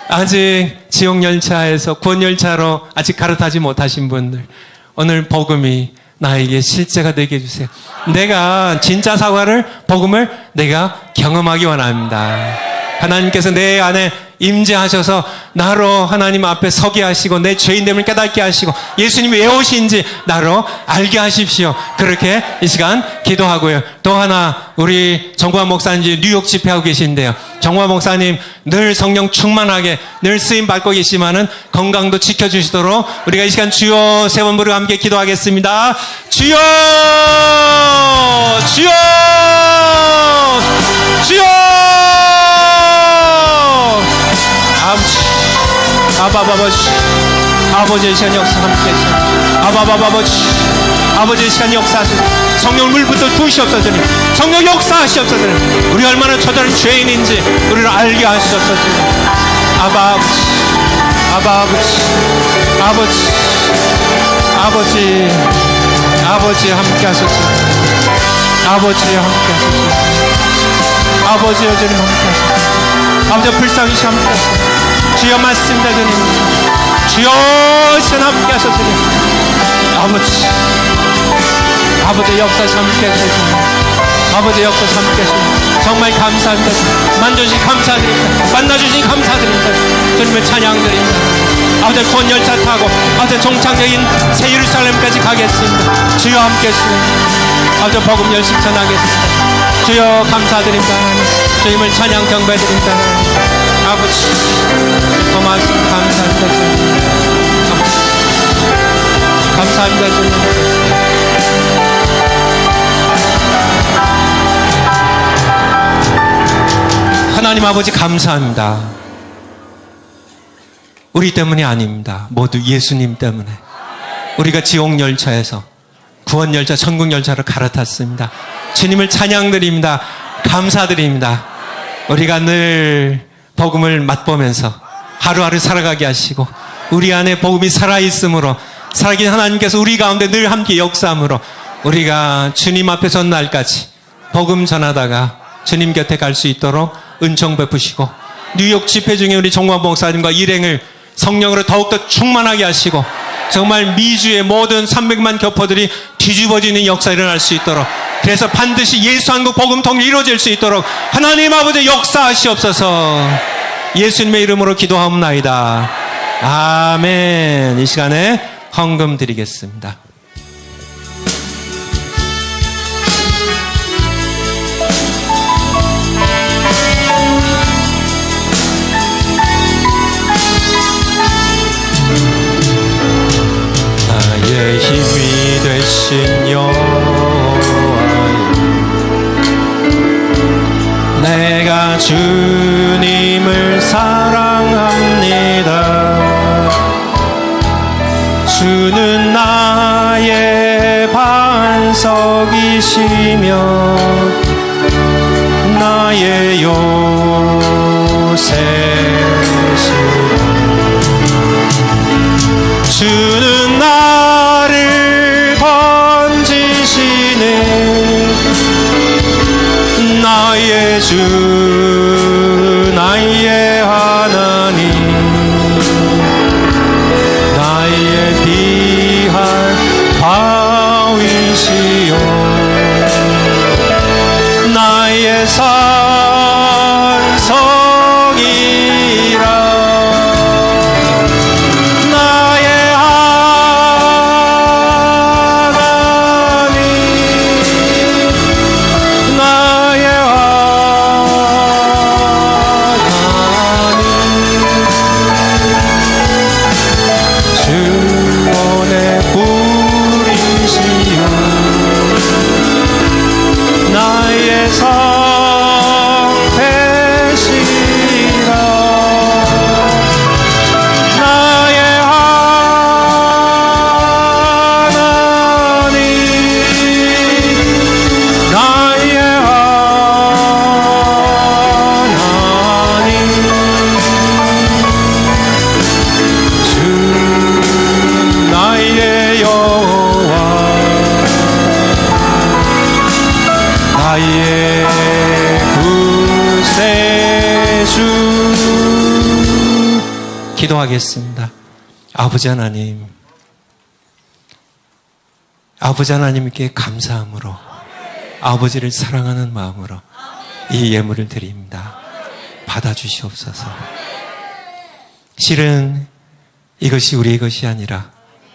Speaker 1: 아직 지옥열차에서 구원열차로 아직 갈아타지 못하신 분들, 오늘 복음이 나에게 실제가 되게 해주세요. 내가 진짜 복음을 내가 경험하기 원합니다. 하나님께서 내 안에 임재하셔서 나로 하나님 앞에 서게 하시고 내 죄인됨을 깨닫게 하시고 예수님이 왜 오신지 나로 알게 하십시오. 그렇게 이 시간 기도하고요. 또 하나 우리 정광 목사님 뉴욕 집회하고 계신데요. 정광 목사님 늘 성령 충만하게 늘 쓰임 받고 계시지만은 건강도 지켜주시도록 우리가 이 시간 주여 세 번 부르고 함께 기도하겠습니다. 주여 주여 주여 아바바바시 아버지의 시간 역사 함께 해주시옵소서. 아바바바바시 아버지의 시간 역사하시옵소서. 성령을 물부터 부으시옵소서. 성령 역사하시옵소서. 우리 얼마나 처절한 죄인인지 우리를 알게 하시옵소서. 아버지 아버지 아버지 아버지 아버지 함께 하소서. 아버지 함께 하소서. 아버지 여전히 함께 하소서. 아버지 불쌍히 함께 하소서. 주여 맞습니다. 주님 주여 전 함께 하소서. 아버지 아버지 역사 함께 하소서. 아버지 역사 함께 하소서. 정말 감사합니다. 만져주신 감사드립니다. 만나주신 감사드립니다. 주님의 찬양드립니다. 아버지 구원 열차 타고 아버지 종착역인 새 예루살렘까지 가겠습니다. 주여 함께 하시고 아버지 복음 열심 전하겠습니다. 주여 감사드립니다. 주님을 찬양 경배드립니다. 아버지 고맙습니다. 감사합니다. 감사합니다. 주님. 하나님 아버지 감사합니다. 우리 때문이 아닙니다. 모두 예수님 때문에 우리가 지옥열차에서 구원열차 천국열차로 갈아탔습니다. 주님을 찬양드립니다. 감사드립니다. 우리가 늘 복음을 맛보면서 하루하루 살아가게 하시고 우리 안에 복음이 살아있으므로 살아계신 하나님께서 우리 가운데 늘 함께 역사함으로 우리가 주님 앞에 선 날까지 복음 전하다가 주님 곁에 갈 수 있도록 은총 베푸시고 뉴욕 집회 중에 우리 정광 목사님과 일행을 성령으로 더욱더 충만하게 하시고 정말 미주의 모든 300만 교포들이 뒤집어지는 역사가 일어날 수 있도록 그래서 반드시 예수 한국 복음 통일이 이루어질 수 있도록 하나님 아버지 역사하시옵소서. 예수님의 이름으로 기도하옵나이다. 아멘. 이 시간에 헌금 드리겠습니다. 나의 힘이 되신 여호와여, 내가 주님을 사랑합니다. 주는 나의 반석이시며 나의 요새시라. 주는 나를 건지시는 나의 주 나의 하나님, 나의 피할 바위시요 나의 산성이라. 기도하겠습니다. 아버지 하나님, 아버지 하나님께 감사함으로 아버지를 사랑하는 마음으로 이 예물을 드립니다. 받아주시옵소서. 실은 이것이 우리의 것이 아니라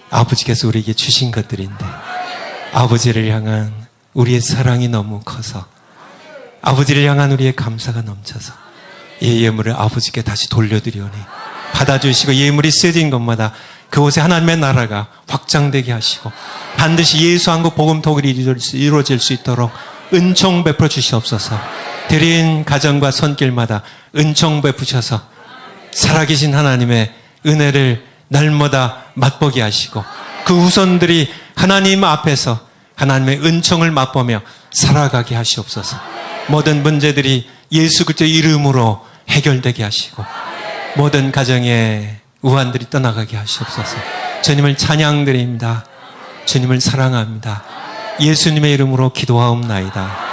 Speaker 1: 아버지께서 우리에게 주신 것들인데 아버지를 향한 우리의 사랑이 너무 커서 아버지를 향한 우리의 감사가 넘쳐서 이 예물을 아버지께 다시 돌려드리오니 받아주시고 예물이 쓰여진 것마다 그곳에 하나님의 나라가 확장되게 하시고 반드시 예수 한국 복음 통일이 이루어질 수 있도록 은총 베풀어 주시옵소서. 드린 가정과 손길마다 은총 베푸셔서 살아계신 하나님의 은혜를 날마다 맛보게 하시고 그 후손들이 하나님 앞에서 하나님의 은총을 맛보며 살아가게 하시옵소서. 모든 문제들이 예수 그리스도의 이름으로 해결되게 하시고 모든 가정의 우환들이 떠나가게 하시옵소서. 주님을 찬양드립니다. 주님을 사랑합니다. 예수님의 이름으로 기도하옵나이다.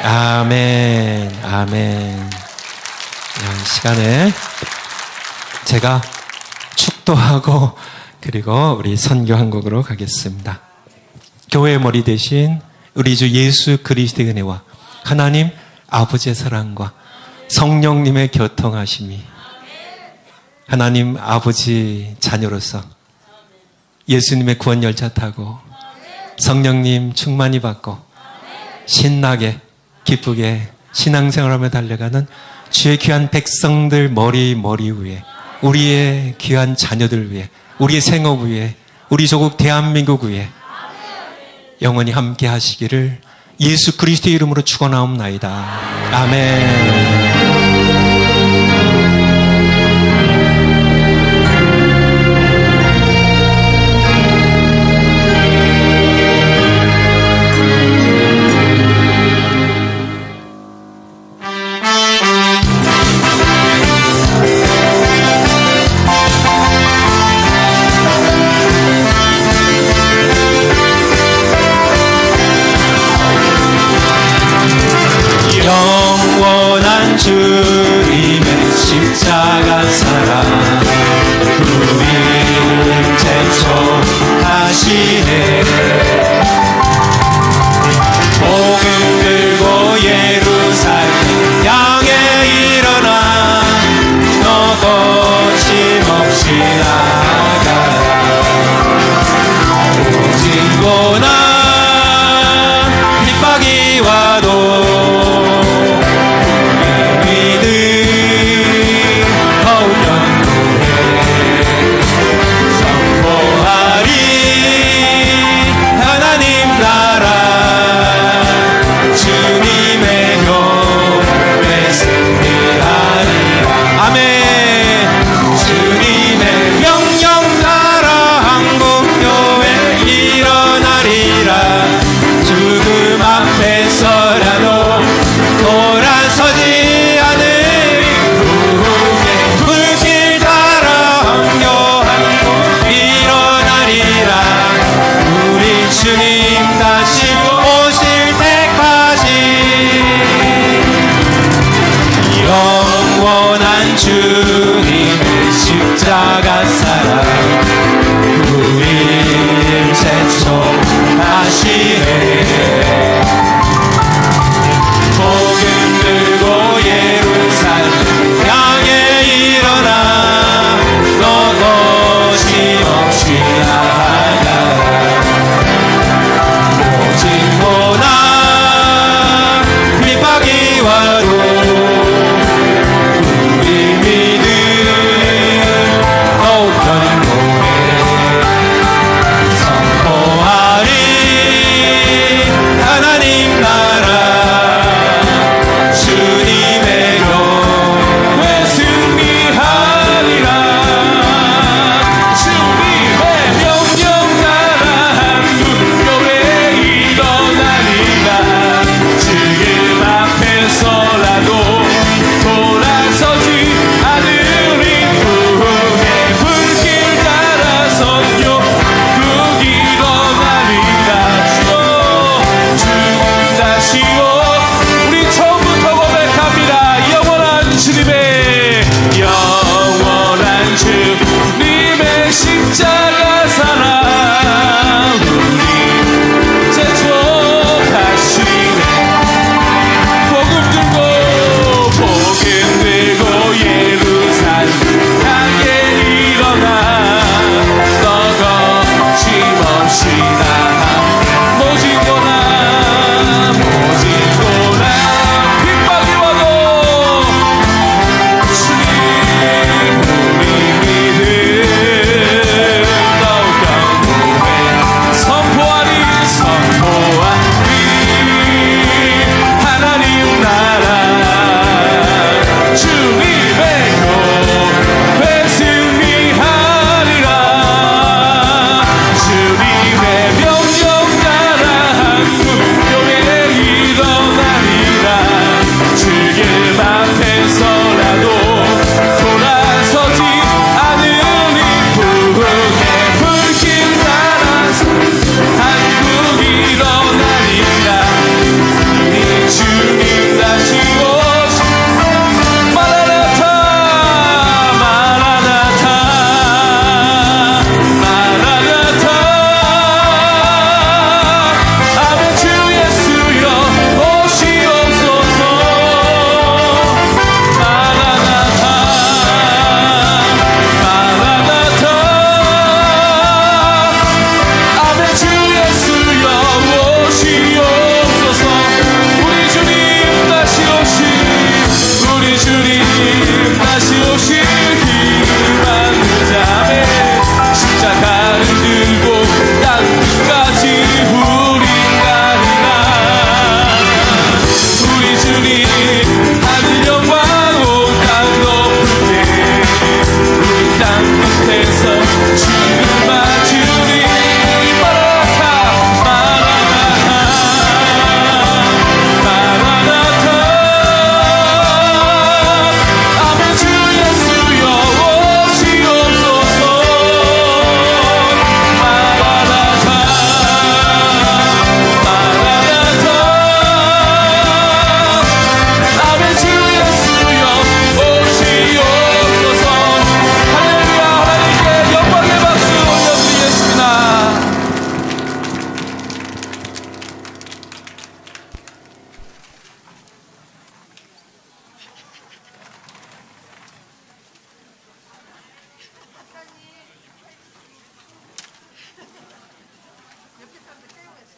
Speaker 1: 아멘. 아멘. 이 시간에 제가 축도하고 그리고 우리 선교 한 곡으로 가겠습니다. 교회의 머리 대신 우리 주 예수 그리스도의 은혜와 하나님 아버지의 사랑과 성령님의 교통하심이 하나님 아버지 자녀로서 예수님의 구원 열차 타고 성령님 충만히 받고 신나게 기쁘게 신앙생활하며 달려가는 주의 귀한 백성들 머리 위에 우리의 귀한 자녀들 위에 우리의 생업 위에 우리 조국 대한민국 위에 영원히 함께 하시기를 예수 그리스도의 이름으로 축원하옵나이다. 아멘. 영원한 주님의 십자가 사랑 우리를 제초하시네. 복음 들고 예루살렘 향해 일어나 너 거침없이 나가라. 오직 고난 핍박이 와도 주님의 십자가 사랑 우리를 제초하시네.